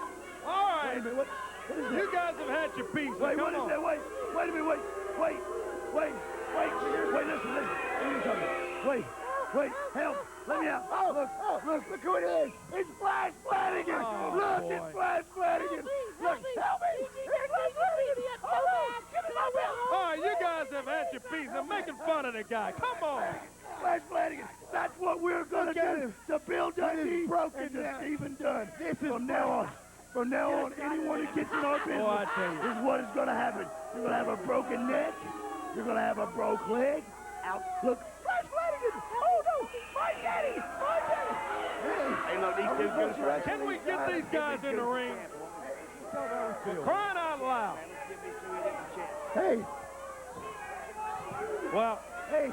All right. Wait a minute, what is that? You guys have had your piece. Wait, what is that? Wait a minute, wait, listen. Wait, help. Let me out. Look who it is. It's Flash Flanigan. It's Flash Flanigan. Look, help me. It's Flash Flanigan. Give me my belt. All right, you guys have had your piece. I'm making fun of the guy. Come on. Flash Flanigan. That's what we're going to do to Bill Dundee and to Stephen Dunn. From now on, anyone who gets in our business, this is what is going to happen. You're going to have a broken neck. You're going to have a broke leg. Out. Look, Flash Flanigan. Oh, no. My daddy. Hey, look, these two good. Can we get these guys in the ring? Crying out loud. Hey. Well. Hey.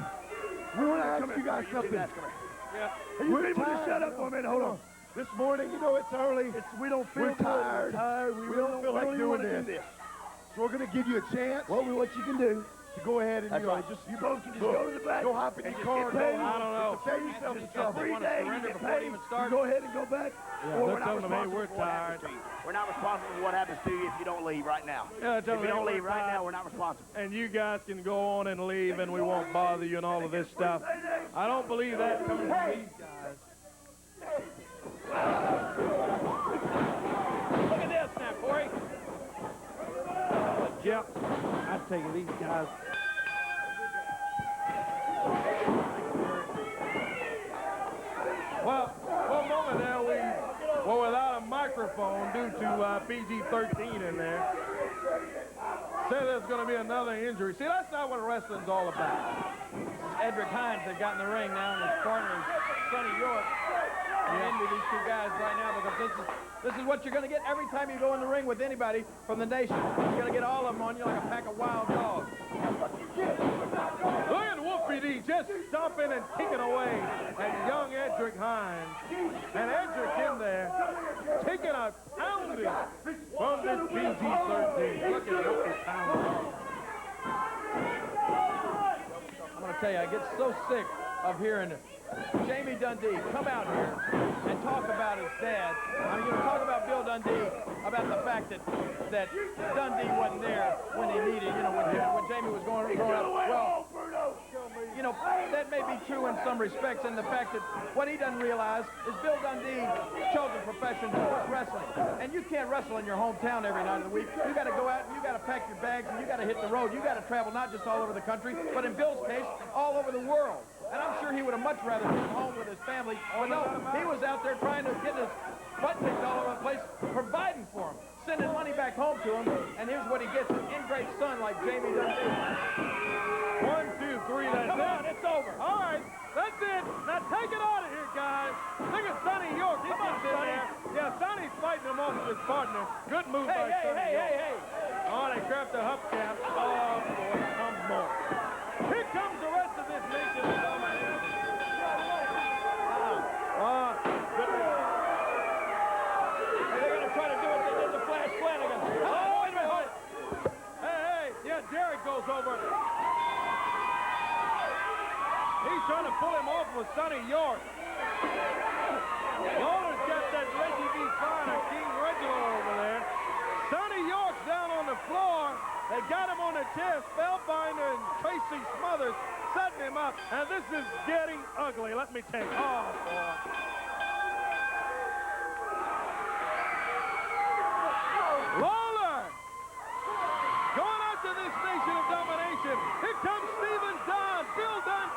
We want to ask you guys something. Yeah. We're able to shut up for a minute. Hold on. This morning, you know, it's early. We don't feel tired. We don't feel like doing this. So we're going to give you a chance. Well, what you can do to go ahead and, you both can just go to the back. Go hop in your car. I don't know. Save yourself some trouble. 3 days, you get paid. Even start. Go ahead and go back. Yeah, we're tired. We're not responsible for what happens to you if you don't leave right now. Yeah, if you don't leave right now, we're not responsible. And you guys can go on and leave, and we won't bother you and all of this stuff. I don't believe that coming from these guys. Look at this now, Corey. Yep, I take it these guys. Well, for a moment there, we were without a microphone due to PG-13 in there. Say there's going to be another injury. See, that's not what wrestling's all about. Endrick Hines have got in the ring now, and his partner is Sonny York. I'm into these two guys right now because this is what you're going to get every time you go in the ring with anybody from the nation. You're going to get all of them on you like a pack of wild dogs. Look at Wolfie D just stomping and kicking away at young Endrick Hines. And Endrick in there taking a pounding from this PG-13. Look at Wolfie pounding. I'm going to tell you, I get so sick of hearing Jamie Dundee come out here and talk about his dad. I mean, talk about Bill Dundee, about the fact that Dundee wasn't there when he needed, when Jamie was growing up. Well, that may be true in some respects, and the fact that what he doesn't realize is Bill Dundee chose a profession for wrestling. And you can't wrestle in your hometown every night of the week. You got to go out and you got to pack your bags and you got to hit the road. You got to travel not just all over the country, but in Bill's case, all over the world. And I'm sure he would have much rather been home with his family. But no, he was out there trying to get his butt kicked all over the place, providing for him, sending money back home to him. And here's what he gets, an ingrate son like Jamie Dundee. 1, 2, 3, that's it. Come on, it's over. All right, that's it. Now take it out of here, guys. Look at Sonny York. He gets in there. Yeah, Sonny's fighting him off with his partner. Good move by Sonny York. Hey. Oh, they grabbed the hubcap. Oh, boy, come on. Here comes the rest of this nation of domination. They're going to try to do what they did to Flash Flanigan. Oh, wait a minute. Hey. Yeah, Derek goes over. He's trying to pull him off with Sonny York. Lawler's got that Reggie B. Fine or King Reginald over there. Sonny York's down on the floor. They got him on the chair. Spellbinder and Tracy Smothers setting him up. And this is getting ugly, let me tell you. Oh, boy. Lawler! Going out to this nation of domination. Here comes Stephen Dunn. Bill Dunn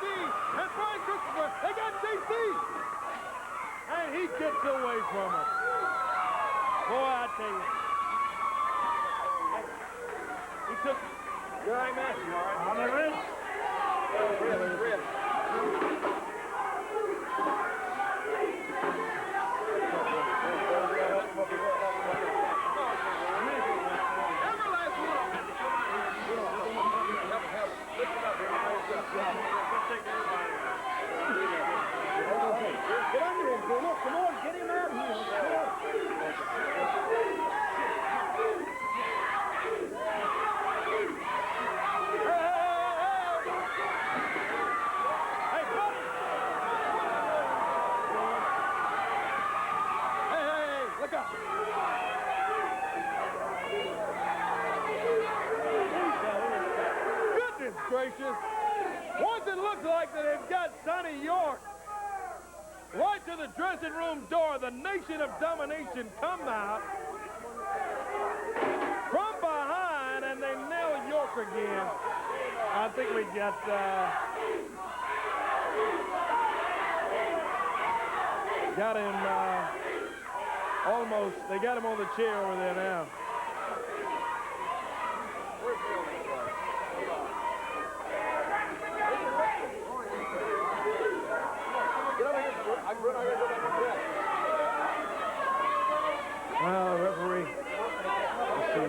took you. You all right, man? You all right? On the wrist. Wrist. Get under him, Bruno. Come on, get him out here. Come on. Hey, buddy! Hey, look up! Goodness gracious! Once it looks like that they've got Sonny York right to the dressing room door, the Nation of Domination come out from behind, and they nail York again. I think we got him almost. They got him on the chair over there now. Well, referee. Let's see.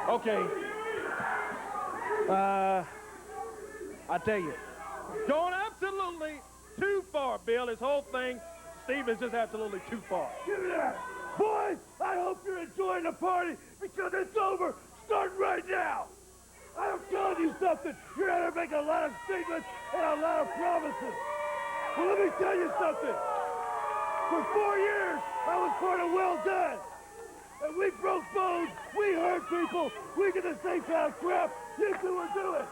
Okay. I tell you, going absolutely too far, Bill. This whole thing, Steve, is just absolutely too far. Give me that. Boys, I hope you're enjoying the party because it's over. Starting right now. I'm telling you something. You're out there making a lot of statements and a lot of promises. Well, let me tell you something. For 4 years, I was part of Well Done. And we broke bones. We hurt people. We did the same kind of crap you two were doing.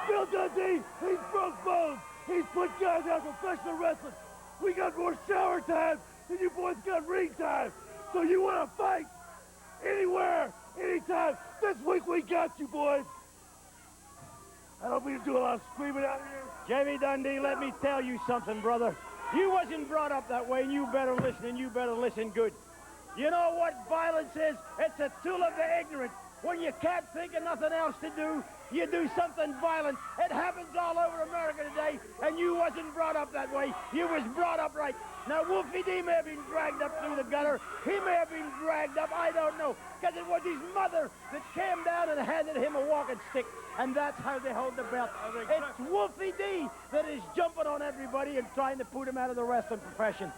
Bill Dundee, he's broke bones. He's put guys out of professional wrestling. We got more shower time than you boys got ring time. So you want to fight? Anywhere, anytime. This week we got you, boys. I don't mean to do a lot of screaming out here. Jamie Dundee, let me tell you something, brother. You wasn't brought up that way, and you better listen, and you better listen good. You know what violence is? It's a tool of the ignorant. When you can't think of nothing else to do, you do something violent. It happens all over America today, and you wasn't brought up that way. You was brought up right. Now, Wolfie D may have been dragged up through the gutter. He may have been dragged up, I don't know, because it was his mother that came down and handed him a walking stick, and that's how they hold the belt. It's Wolfie D that is jumping on everybody and trying to put him out of the wrestling profession.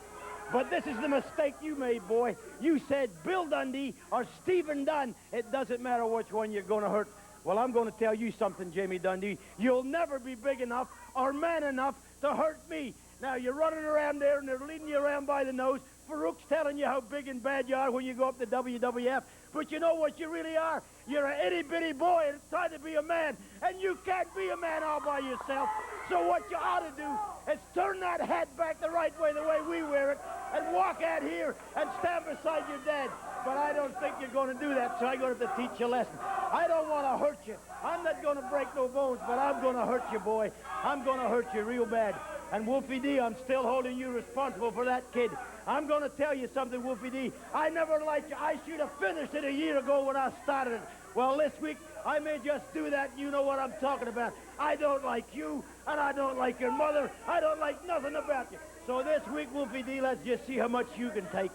But this is the mistake you made, boy. You said Bill Dundee or Stephen Dunn. It doesn't matter which one you're going to hurt. Well, I'm going to tell you something, Jamie Dundee. You'll never be big enough or man enough to hurt me. Now, you're running around there, and they're leading you around by the nose. Farouk's telling you how big and bad you are when you go up to WWF. But you know what you really are? You're an itty-bitty boy trying to be a man, and you can't be a man all by yourself. So what you ought to do is turn that hat back the right way, the way we wear it, and walk out here and stand beside your dad. But I don't think you're going to do that, so I'm going to have to teach you a lesson. I don't want to hurt you. I'm not going to break no bones, but I'm going to hurt you, boy. I'm going to hurt you real bad. And Wolfie D, I'm still holding you responsible for that kid. I'm going to tell you something, Wolfie D. I never liked you. I should have finished it a year ago when I started it. Well, this week, I may just do that. You know what I'm talking about. I don't like you, and I don't like your mother. I don't like nothing about you. So this week, Wolfie D, let's just see how much you can take.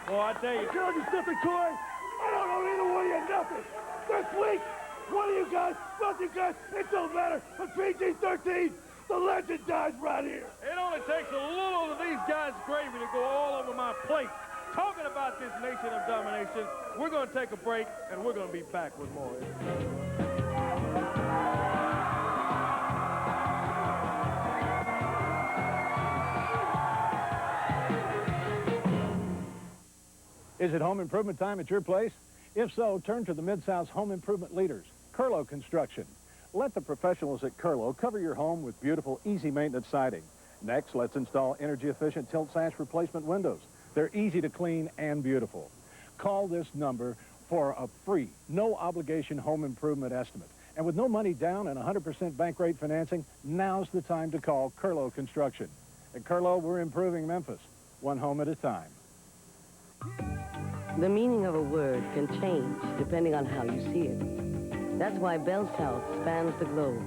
Well, I tell you. I'm telling you something, Corey. I don't know either one of you nothing. This week, one of you guys, both you guys, it don't matter. But PG-13, the legend dies right here. It only takes a little of these guys' gravy to go all over my plate. Talking about this Nation of Domination, we're going to take a break, and we're going to be back with more. Is it home improvement time at your place? If so, turn to the Mid-South's home improvement leaders, Curlo Construction. Let the professionals at Curlo cover your home with beautiful, easy maintenance siding. Next, let's install energy-efficient tilt sash replacement windows. They're easy to clean and beautiful. Call this number for a free, no-obligation home improvement estimate. And with no money down and 100% bank rate financing, now's the time to call Curlo Construction. At Curlo, we're improving Memphis, one home at a time. The meaning of a word can change depending on how you see it. That's why Bell South spans the globe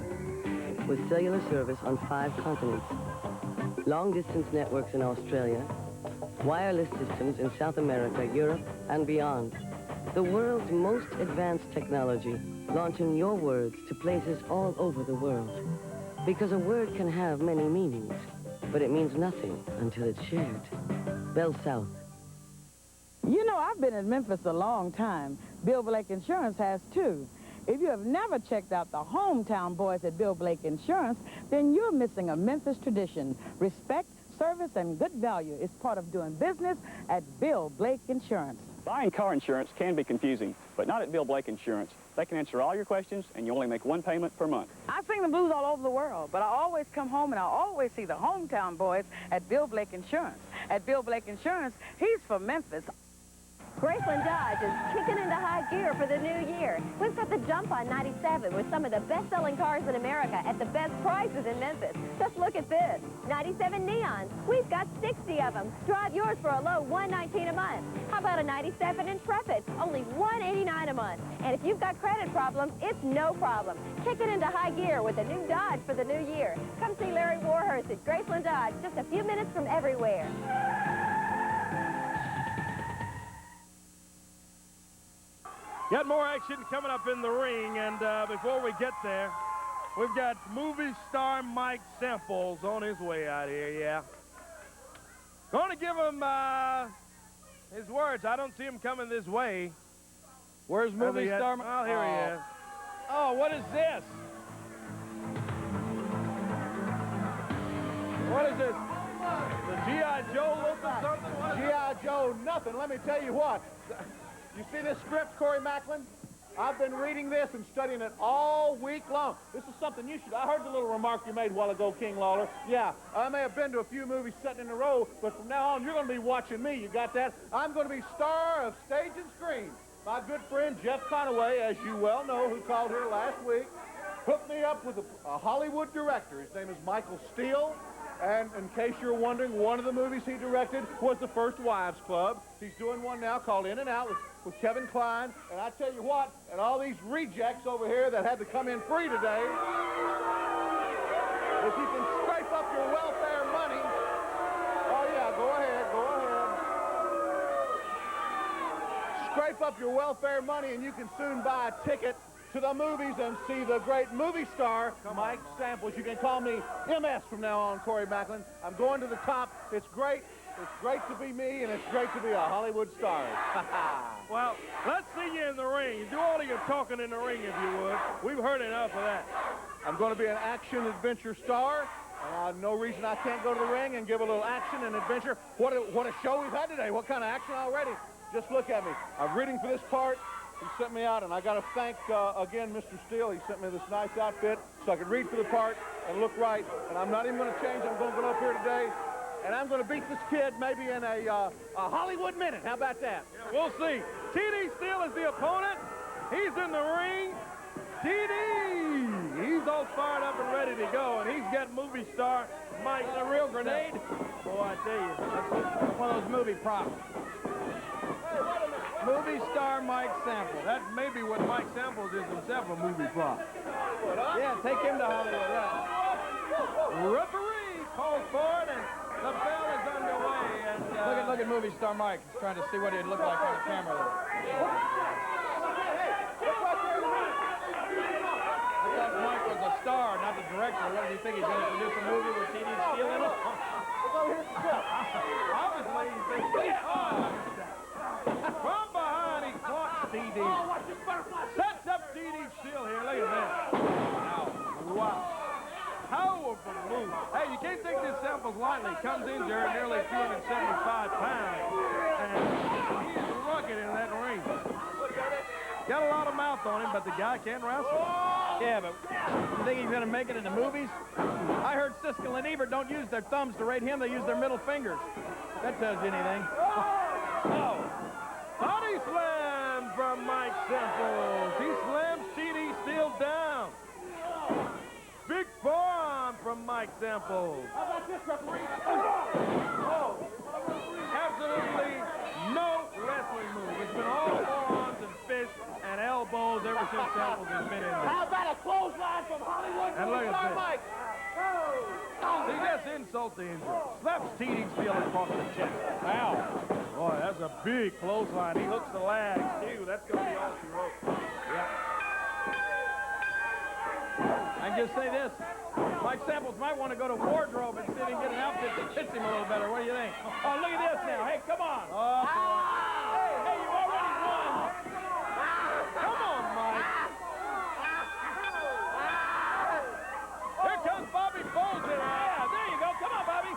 with cellular service on 5 continents, long-distance networks in Australia, wireless systems in South America, Europe, and beyond. The world's most advanced technology, launching your words to places all over the world. Because a word can have many meanings, but it means nothing until it's shared. Bell South. You know, I've been in Memphis a long time. Bill Blake Insurance has too. If you have never checked out the hometown boys at Bill Blake Insurance, then you're missing a Memphis tradition. Respect, service, and good value is part of doing business at Bill Blake Insurance. Buying car insurance can be confusing, but not at Bill Blake Insurance. They can answer all your questions, and you only make one payment per month. I sing the blues all over the world, but I always come home and I always see the hometown boys at Bill Blake Insurance. At Bill Blake Insurance, he's from Memphis. Graceland Dodge is kicking into high gear for the new year. We've got the jump on 97 with some of the best-selling cars in America at the best prices in Memphis. Just look at this. 97 Neons. We've got 60 of them. Drive yours for a low $119 a month. How about a 97 Intrepid? Only $189 a month. And if you've got credit problems, it's no problem. Kicking into high gear with a new Dodge for the new year. Come see Larry Warhurst at Graceland Dodge, just a few minutes from everywhere. Got more action coming up in the ring, and before we get there, we've got movie star Mike Samples on his way out here, yeah. Going to give him his words. I don't see him coming this way. Where's movie star? Oh, here he is. Oh, what is this? What is this? The G.I. Joe look or something? G.I. Joe, nothing. Let me tell you what. You see this script, Corey Macklin? I've been reading this and studying it all week long. This is something you should... I heard the little remark you made a while ago, King Lawler. Yeah, I may have been to a few movies sitting in a row, but from now on, you're going to be watching me. You got that? I'm going to be star of stage and screen. My good friend, Jeff Conaway, as you well know, who called here last week, hooked me up with a Hollywood director. His name is Michael Steele. And in case you're wondering, one of the movies he directed was The First Wives Club. He's doing one now called In and Out with Kevin Kline. And I tell you what, and all these rejects over here that had to come in free today, if you can scrape up your welfare money, oh yeah, go ahead. Scrape up your welfare money and you can soon buy a ticket to the movies and see the great movie star, Mike Samples. You can call me MS from now on, Corey Macklin. I'm going to the top. It's great. It's great to be me, and it's great to be a Hollywood star. Well, let's see you in the ring. Do all of your talking in the ring, if you would. We've heard enough of that. I'm going to be an action-adventure star. No reason I can't go to the ring and give a little action and adventure. What a show we've had today. What kind of action already? Just look at me. I'm reading for this part. He sent me out, and I got to thank, again, Mr. Steele. He sent me this nice outfit so I could read for the part and look right. And I'm not even going to change. I'm going to go up here today, and I'm going to beat this kid maybe in a Hollywood minute. How about that? Yeah, we'll see. T.D. Steele is the opponent. He's in the ring. T.D. He's all fired up and ready to go, and he's got movie star Mike. Is that a real grenade? Boy, I tell you. That's one of those movie props. Movie star Mike Samples. That may be what Mike Samples is himself, a movie prop. Yeah, take him to Hollywood, right? Referee calls for it, and the bell is underway. And look at movie star Mike. He's trying to see what he'd look like on the camera there. I thought Mike was a star, not the director. What did he think? He's going to produce a movie with T.D. Steele in it? Obviously, he thinks, from behind, he clocks T.D. Sets up T.D. Steele here. Look at that. Wow. Powerful move. Hey, you can't take this Samples lightly. Comes in there at nearly 275 pounds. And he's rugged in that ring. Got a lot of mouth on him, but the guy can't wrestle. Yeah, but you think he's going to make it in the movies? I heard Siskel and Ebert don't use their thumbs to rate him. They use their middle fingers. That tells you anything. Oh! Body slam from Samples. He slams TD Steele down. Big forearm from Mike Samples. How about this, referee? Absolutely no wrestling move. It's been all forearms and fists and elbows ever since Samples has been in there. How about a clothesline from Hollywood? And look at Star this. Mike? See, that's insult to injury. Slaps TD Steele across the chest. Ow. Boy, that's a big clothesline. He hooks the lag, too. That's going to be all she wrote. Yeah. I can just say this. Mike Samples might want to go to wardrobe and see if he can get an outfit that fits him a little better. What do you think? Oh, look at this now. Hey, come on. Oh, Hey, you already won. Come on, Mike. Here comes Bobby Bolger. Yeah, there you go. Come on, Bobby.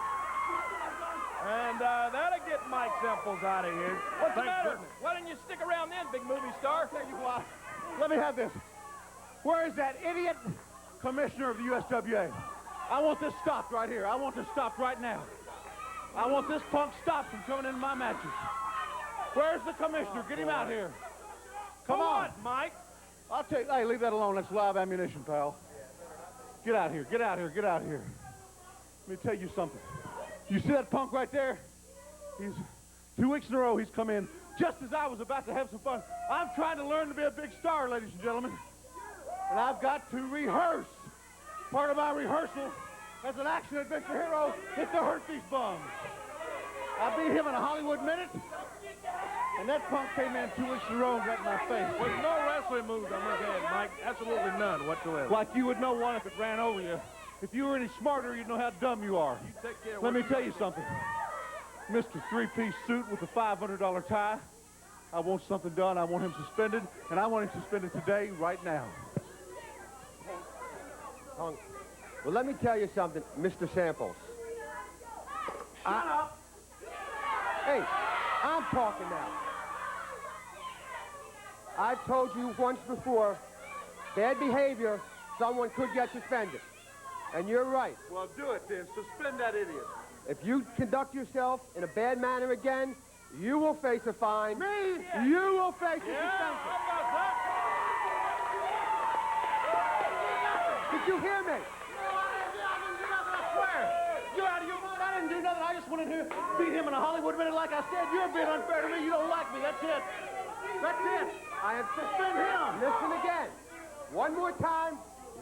And that'll get Mike Samples out of here. What's the Thank matter? goodness. Why didn't you stick around then, big movie star? Tell you what. Let me have this. Where is that idiot commissioner of the USWA? I want this stopped right here. I want this stopped right now. I want this punk stopped from coming into my matches. Where's the commissioner? Get him out here. Come on, Mike. I'll tell you. Hey, leave that alone. That's live ammunition, pal. Get out here. Get out here. Get out here. Let me tell you something. You see that punk right there? He's 2 weeks in a row he's come in just as I was about to have some fun. I'm trying to learn to be a big star, ladies and gentlemen. And I've got to rehearse. Part of my rehearsal as an action-adventure hero is to hurt these bums. I beat him in a Hollywood minute, and that punk came in 2 weeks in a row and got in my face. With no wrestling moves on his head, Mike. Absolutely none whatsoever. Like you would know one if it ran over you. If you were any smarter, you'd know how dumb you are. You take care of Let what me tell you something. Mr. Three-piece suit with a $500 tie, I want something done. I want him suspended, and I want him suspended today, right now. Well, let me tell you something, Mr. Samples. Shut up! Hey, I'm talking now. I've told you once before, bad behavior, someone could get suspended. And you're right. Well, do it then. Suspend that idiot. If you conduct yourself in a bad manner again, you will face a fine. Me? You will face a suspension. Did you hear me? You're out of your mind. I didn't do nothing. I just wanted to beat him in a Hollywood minute. Like I said, you're being unfair to me. You don't like me. That's it. That's it. I am Suspend him. Listen again. One more time,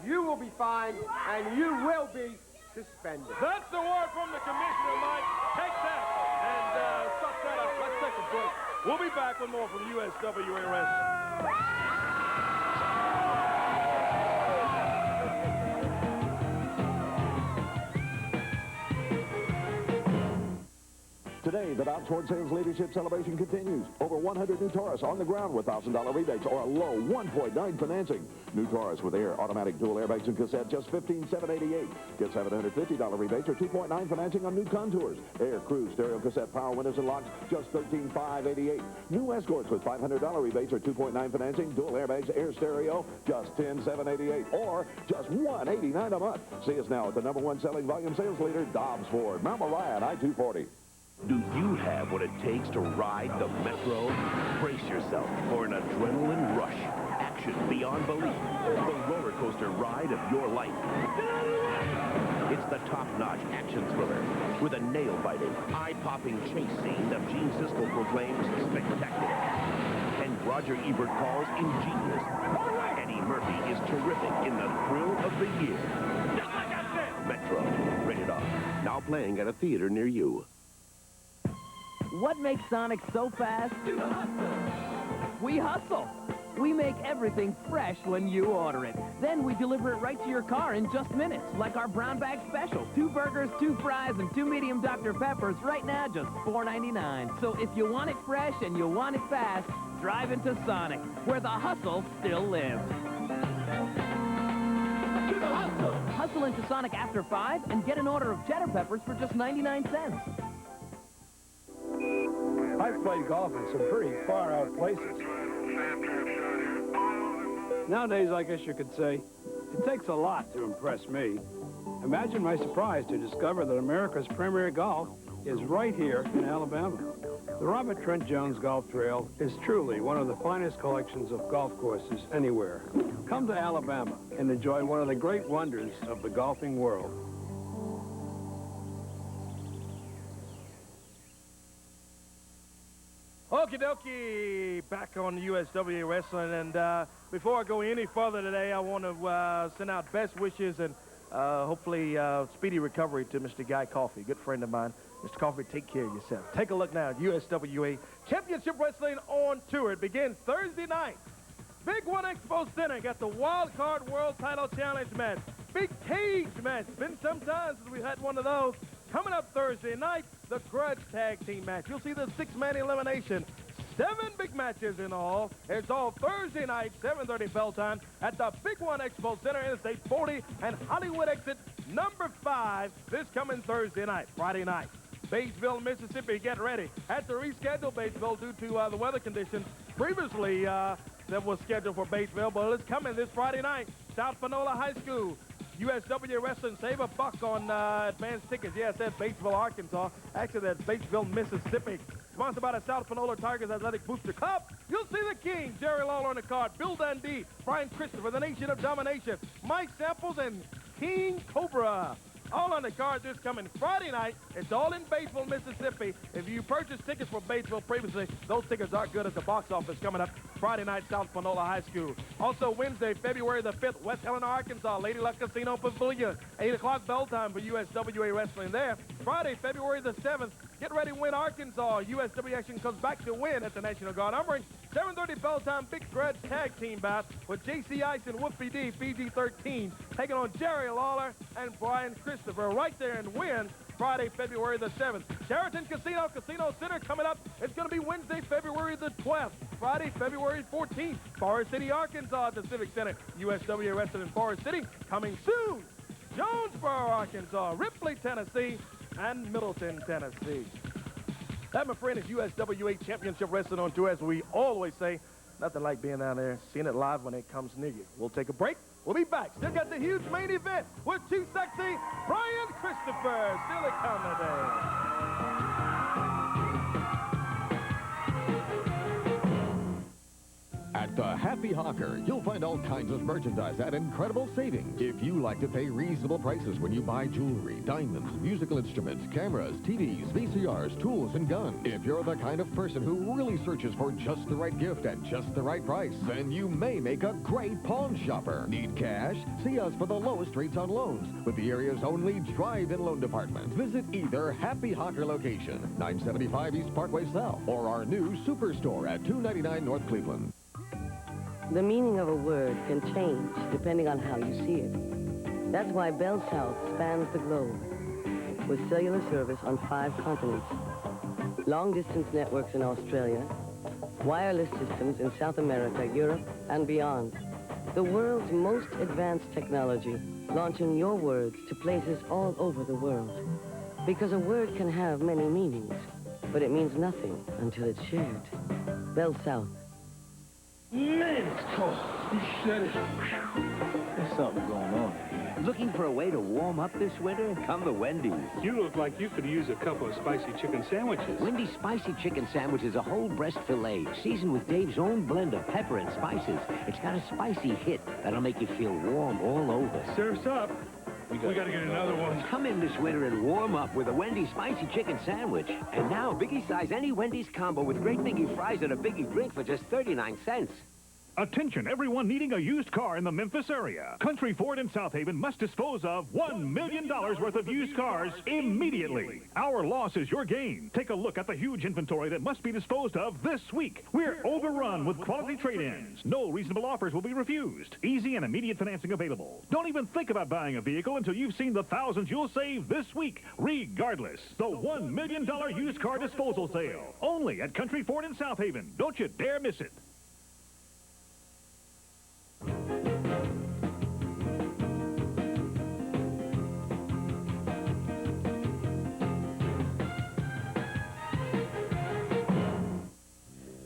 you will be fined, and you will be suspended. That's the word from the commissioner, Mike. Take that and suck that up. Let's take a break. We'll be back with more from USWA Wrestling. Today, the Dobbs Ford Sales Leadership Celebration continues. Over 100 new Taurus on the ground with $1,000 rebates or a low 1.9 financing. New Taurus with air, automatic dual airbags and cassette, just $15,788. Get $750 rebates or 2.9 financing on new Contours. Air, cruise, stereo, cassette, power windows and locks, just $13,588. New Escorts with $500 rebates or 2.9 financing, dual airbags, air stereo, just $10,788 or just $189 a month. See us now at the #1 selling volume sales leader, Dobbs Ford, Mount Moriah on I-240. Do you have what it takes to ride the Metro? Brace yourself for an adrenaline rush. Action beyond belief. The roller coaster ride of your life. It's the top-notch action thriller with a nail-biting, eye-popping chase scene that Gene Siskel proclaims spectacular. And Roger Ebert calls ingenious. Eddie Murphy is terrific in the thrill of the year. Metro, rated R. Now playing at a theater near you. What makes Sonic so fast? We hustle. We make everything fresh when you order it. Then we deliver it right to your car in just minutes, like our brown bag special. 2 burgers, 2 fries, and 2 medium Dr. Peppers right now, just $4.99. So if you want it fresh and you want it fast, drive into Sonic, where the hustle still lives. Hustle into Sonic after 5 and get an order of cheddar peppers for just 99 cents. I've played golf in some pretty far-out places. Nowadays, I guess you could say, it takes a lot to impress me. Imagine my surprise to discover that America's premier golf is right here in Alabama. The Robert Trent Jones Golf Trail is truly one of the finest collections of golf courses anywhere. Come to Alabama and enjoy one of the great wonders of the golfing world. Okie dokie, back on USWA Wrestling, and before I go any further today, I want to send out best wishes and hopefully speedy recovery to Mr. Guy Coffey, good friend of mine. Mr. Coffey, take care of yourself. Take a look now at USWA Championship Wrestling on tour. It begins Thursday night. Big One Expo Center got the Wild Card World Title Challenge match. Big cage match. Been some time since we had one of those. Coming up Thursday night, the Grudge Tag Team match. You'll see the 6-man elimination. 7 big matches in all. It's all Thursday night, 7:30 bell time at the Big One Expo Center, Interstate 40 and Hollywood exit number 5 this coming Thursday night, Friday night. Batesville, Mississippi, get ready. Had to reschedule Batesville due to the weather conditions previously that was scheduled for Batesville, but it's coming this Friday night. South Panola High School. USWA Wrestling, save $1 on advanced tickets. Yes, that's Batesville, Arkansas. Actually, that's Batesville, Mississippi. Sponsored by the South Panola Tigers Athletic Booster Club. You'll see the King, Jerry Lawler on the card, Bill Dundee, Brian Christopher, the Nation of Domination, Mike Samples, and King Cobra. All on the card this coming Friday night. It's all in Batesville, Mississippi. If you purchased tickets for Batesville previously, those tickets are good at the box office coming up Friday night, South Panola High School. Also Wednesday, February the 5th, West Helena, Arkansas, Lady Luck Casino Pavilion. 8 o'clock bell time for USWA Wrestling there. Friday, February the 7th, get ready, Win, Arkansas. USWA Action comes back to win at the National Guard Armory. 7:30 bell time, Big Grudge Tag Team bout with JC Ice and Wolfie D, PG-13, taking on Jerry Lawler and Brian Christopher right there in Win. Friday, February the 7th. Sheraton Casino Center coming up. It's going to be Wednesday, February the 12th. Friday, February 14th. Forest City, Arkansas at the Civic Center. USWA Wrestling in Forest City coming soon. Jonesboro, Arkansas, Ripley, Tennessee, and Middleton, Tennessee. That, my friend, is USWA Championship Wrestling on tour. As we always say, nothing like being down there, seeing it live when it comes near you. We'll take a break. We'll be back. Still got the huge main event with Too Sexy, Brian Christopher. Still to come today. At the Happy Hawker, you'll find all kinds of merchandise at incredible savings. If you like to pay reasonable prices when you buy jewelry, diamonds, musical instruments, cameras, TVs, VCRs, tools, and guns. If you're the kind of person who really searches for just the right gift at just the right price, then you may make a great pawn shopper. Need cash? See us for the lowest rates on loans with the area's only drive-in loan department. Visit either Happy Hawker location, 975 East Parkway South, or our new superstore at 299 North Cleveland. The meaning of a word can change depending on how you see it. That's why Bell South spans the globe with cellular service on 5 continents, long-distance networks in Australia, wireless systems in South America, Europe, and beyond. The world's most advanced technology, launching your words to places all over the world. Because a word can have many meanings, but it means nothing until it's shared. Bell South. Man, it's cold. You said it. There's something going on. Looking for a way to warm up this winter? Come to Wendy's. You look like you could use a couple of spicy chicken sandwiches. Wendy's Spicy Chicken Sandwich is a whole breast filet, seasoned with Dave's own blend of pepper and spices. It's got a spicy hit that'll make you feel warm all over. Surf's up. We gotta get another one. Come in this winter and warm up with a Wendy's Spicy Chicken Sandwich. And now, Biggie size any Wendy's combo with great Biggie fries and a Biggie drink for just 39 cents. Attention, everyone needing a used car in the Memphis area. Country Ford in South Haven must dispose of $1 million worth of used cars immediately. Our loss is your gain. Take a look at the huge inventory that must be disposed of this week. We're overrun with quality trade-ins. No reasonable offers will be refused. Easy and immediate financing available. Don't even think about buying a vehicle until you've seen the thousands you'll save this week. Regardless, the $1 million used car disposal sale. Only at Country Ford in South Haven. Don't you dare miss it.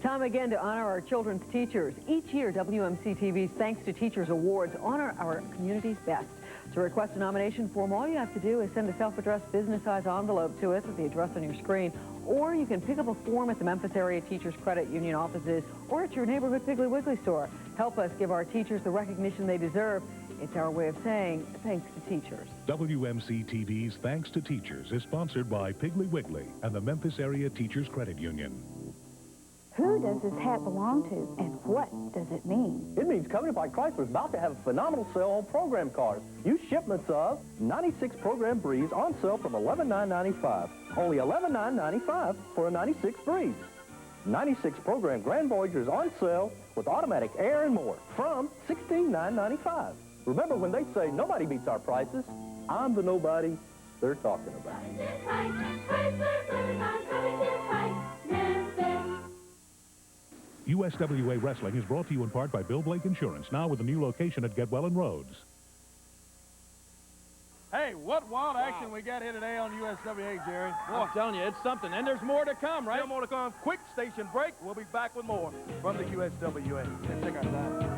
Time again to honor our children's teachers. Each year, WMC TV's Thanks to Teachers Awards honor our community's best. To request a nomination form, all you have to do is send a self-addressed business-size envelope to us at the address on your screen, or you can pick up a form at the Memphis Area Teachers Credit Union offices or at your neighborhood Piggly Wiggly store. Help us give our teachers the recognition they deserve. It's our way of saying thanks to teachers. WMC TV's Thanks to Teachers is sponsored by Piggly Wiggly and the Memphis Area Teachers Credit Union. Who does this hat belong to, and what does it mean? It means companies like Chrysler is about to have a phenomenal sale on program cars. Use shipments of 96 Program Breeze on sale from $11,995. Only $11,995 for a 96 Breeze. 96 Program Grand Voyagers on sale with automatic air and more from $16,995. Remember, when they say nobody beats our prices, I'm the nobody they're talking about. USWA Wrestling is brought to you in part by Bill Blake Insurance, now with a new location at Getwell and Rhodes. Hey, what wild action we got here today on USWA, Jerry. I'm telling you, it's something. And there's more to come, right? Still more to come. Quick station break. We'll be back with more from the USWA. Let's take our time.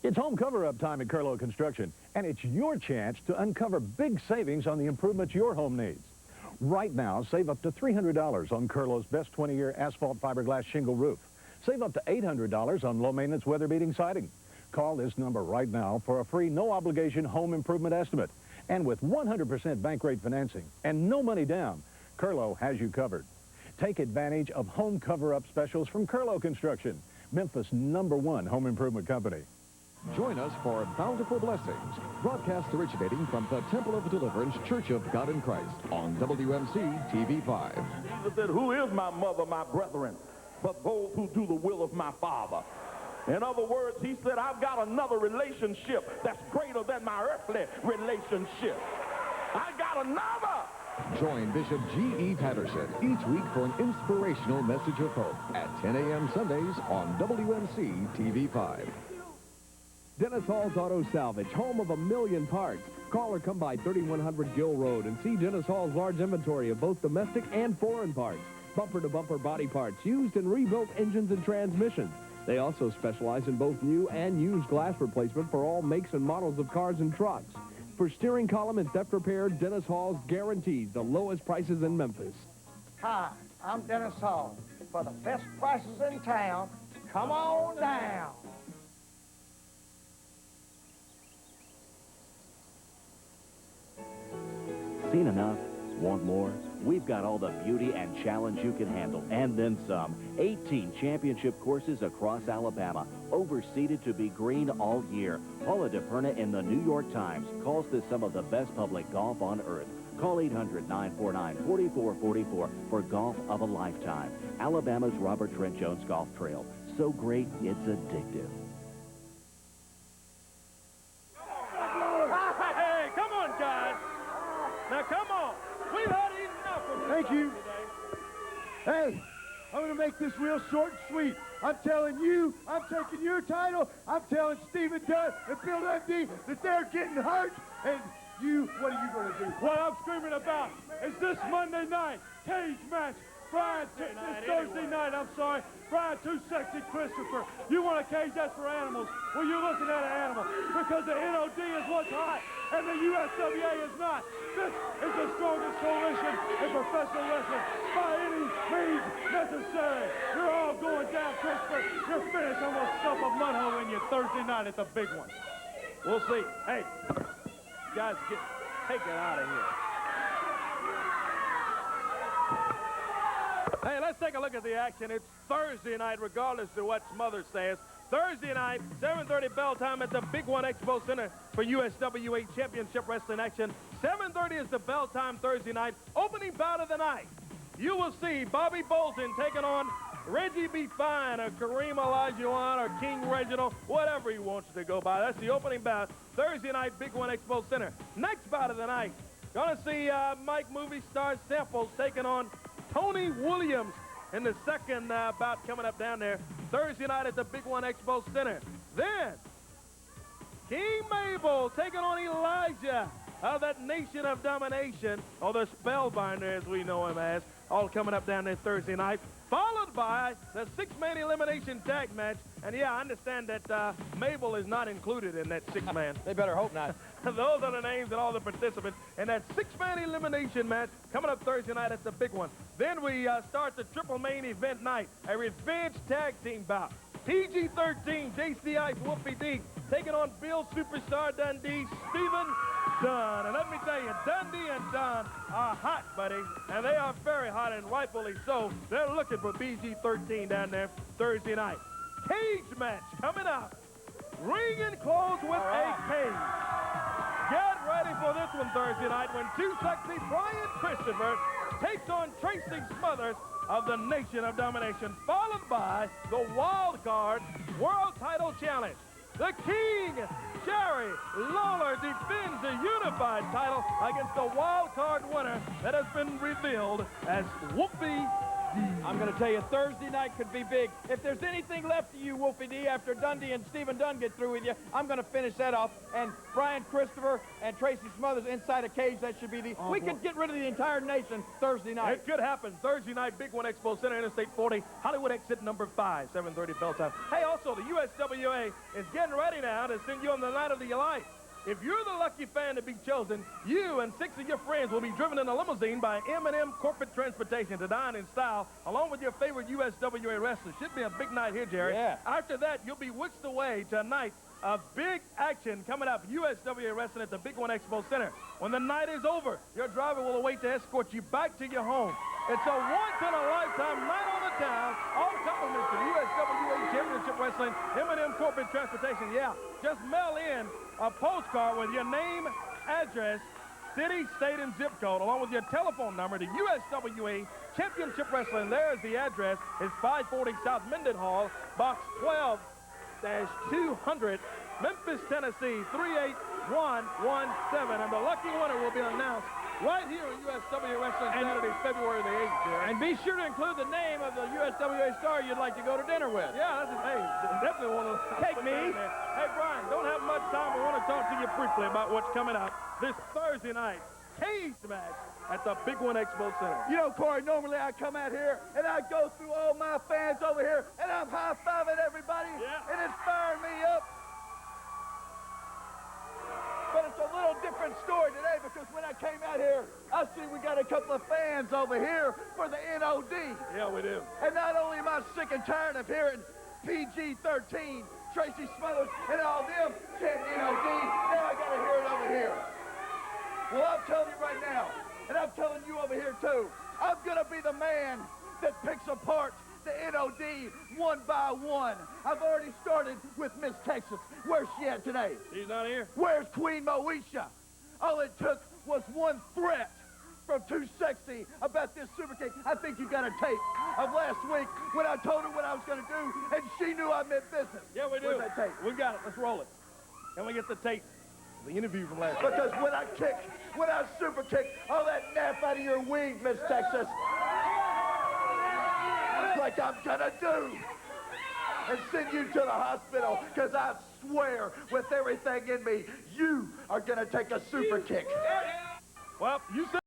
It's home cover-up time at Curlo Construction, and it's your chance to uncover big savings on the improvements your home needs. Right now, save up to $300 on Curlo's best 20-year asphalt fiberglass shingle roof. Save up to $800 on low-maintenance weather-beating siding. Call this number right now for a free, no-obligation home improvement estimate. And with 100% bank rate financing and no money down, Curlo has you covered. Take advantage of home cover-up specials from Curlo Construction, Memphis' #1 home improvement company. Join us for Bountiful Blessings, broadcast originating from the Temple of Deliverance Church of God in Christ on WMC TV5. Jesus said, "Who is my mother, my brethren, but those who do the will of my Father?" In other words, he said, I've got another relationship that's greater than my earthly relationship. I got another. Join Bishop G.E. Patterson each week for an inspirational message of hope at 10 a.m. Sundays on WMC TV5. Dennis Hall's Auto Salvage, home of 1,000,000 parts. Call or come by 3100 Gill Road and see Dennis Hall's large inventory of both domestic and foreign parts. Bumper-to-bumper body parts, used and rebuilt engines and transmissions. They also specialize in both new and used glass replacement for all makes and models of cars and trucks. For steering column and theft repair, Dennis Hall's guarantees the lowest prices in Memphis. Hi, I'm Dennis Hall. For the best prices in town, come on down. Seen enough? Want more? We've got all the beauty and challenge you can handle, and then some. 18 championship courses across Alabama, overseeded to be green all year. Paula DePerna in the New York Times calls this some of the best public golf on earth. Call 800-949-4444 for golf of a lifetime. Alabama's Robert Trent Jones Golf Trail. So great, it's addictive. Hey, come on, guys. Now, come on. We've had enough of this. Thank you. Hey, I'm going to make this real short and sweet. I'm telling you, I'm taking your title. I'm telling Stephen Dunn and Bill Dundee that they're getting hurt. And you, what are you going to do? What I'm screaming about is this Monday night cage match. Brian, this Thursday night, I'm sorry. Brian, Too Sexy Christopher. You want a cage that's for animals? Well, you're looking at an animal because the NOD is what's hot and the USWA is not. This is the strongest coalition in professional wrestling by any means necessary. You're all going down, Christopher. You're finished. I'm going to stuff a mud hole in you Thursday night at the big one. We'll see. Hey, guys, take it out of here. Hey, let's take a look at the action. It's Thursday night, regardless of what Smothers says. Thursday night, 7:30 bell time at the Big One Expo Center for USWA Championship Wrestling action. 7:30 is the bell time Thursday night. Opening bout of the night. You will see Bobby Bolton taking on Reggie B. Fine or Kareem Olajuwon or King Reginald, whatever he wants to go by. That's the opening bout. Thursday night, Big One Expo Center. Next bout of the night, gonna see Mike Movie Star Samples taking on Tony Williams in the second bout coming up down there Thursday night at the Big One Expo Center. Then, King Mabel taking on Elijah of that Nation of Domination, or the Spellbinder as we know him as, all coming up down there Thursday night, followed by the six-man elimination tag match. And yeah, I understand that Mabel is not included in that six-man. They better hope not. Those are the names of all the participants in that six-man elimination match coming up Thursday night. That's the big one. Then we start the triple main event night, a revenge tag team bout. PG-13, JC Ice, Wolfie D, taking on Bill Superstar Dundee, Steven Dunn. And let me tell you, Dundee and Dunn are hot, buddy, and they are very hot, and rightfully so. They're looking for PG-13 down there Thursday night. Cage match coming up. Ring and close with a cage. Get ready for this one Thursday night when too sexy Brian Christopher takes on Tracy Smothers of the Nation of Domination, followed by the Wild Card World Title Challenge. The King, Jerry Lawler, defends the unified title against the Wild Card winner that has been revealed as Wolfie D. I'm going to tell you, Thursday night could be big. If there's anything left to you, Wolfie D, after Dundee and Stephen Dunn get through with you, I'm going to finish that off. And Brian Christopher and Tracy Smothers inside a cage, that should be the... we could get rid of the entire nation Thursday night. It could happen. Thursday night, Big One Expo Center, Interstate 40, Hollywood exit number 5, 7:30 bell time. Hey, also, the USWA is getting ready now to send you on the night of the light. If you're the lucky fan to be chosen, you and 6 of your friends will be driven in a limousine by M&M Corporate Transportation to dine in style, along with your favorite USWA wrestlers. Should be a big night here, Jerry. Yeah. After that, you'll be whisked away to a night of big action coming up, USWA Wrestling at the Big One Expo Center. When the night is over, your driver will await to escort you back to your home. It's a once-in-a-lifetime night on the town. All compliments to USWA Championship Wrestling, M&M Corporate Transportation. Yeah, just mail in a postcard with your name, address, city, state, and zip code, along with your telephone number to USWA Championship Wrestling. There's the address. It's 540 South Mendenhall, box 12-200, Memphis, Tennessee, 38117. And the lucky winner will be announced right here on USWA Wrestling Saturday, February the 8th. Jerry. And be sure to include the name of the USWA star you'd like to go to dinner with. Yeah, that's hey, definitely want to take me. Hey, Brian, don't have much time. I want to talk to you briefly about what's coming up this Thursday night. Cage match at the Big One Expo Center. You know, Corey, normally I come out here and I go through all my fans over here and I'm high-fiving everybody and it's firing me up. But it's a little different story today because when I came out here, I see we got a couple of fans over here for the NOD. Yeah, we do. And not only am I sick and tired of hearing PG-13, Tracy Smothers, and all them chant NOD, now I got to hear it over here. Well, I'm telling you right now, and I'm telling you over here too, I'm going to be the man that picks apart the NOD one by one. I've already started with Miss Texas. Where's she at today? She's not here. Where's Queen Moesha? All it took was one threat from Too Sexy about this super kick. I think you got a tape of last week when I told her what I was going to do, and she knew I meant business. Yeah, we do. Where's that tape? We got it. Let's roll it. Can we get the tape? The interview from last week. Because when I super kick all that nap out of your wing, Miss Texas, like I'm gonna do, and send you to the hospital, because I swear with everything in me, you are gonna take a super kick. Well, you said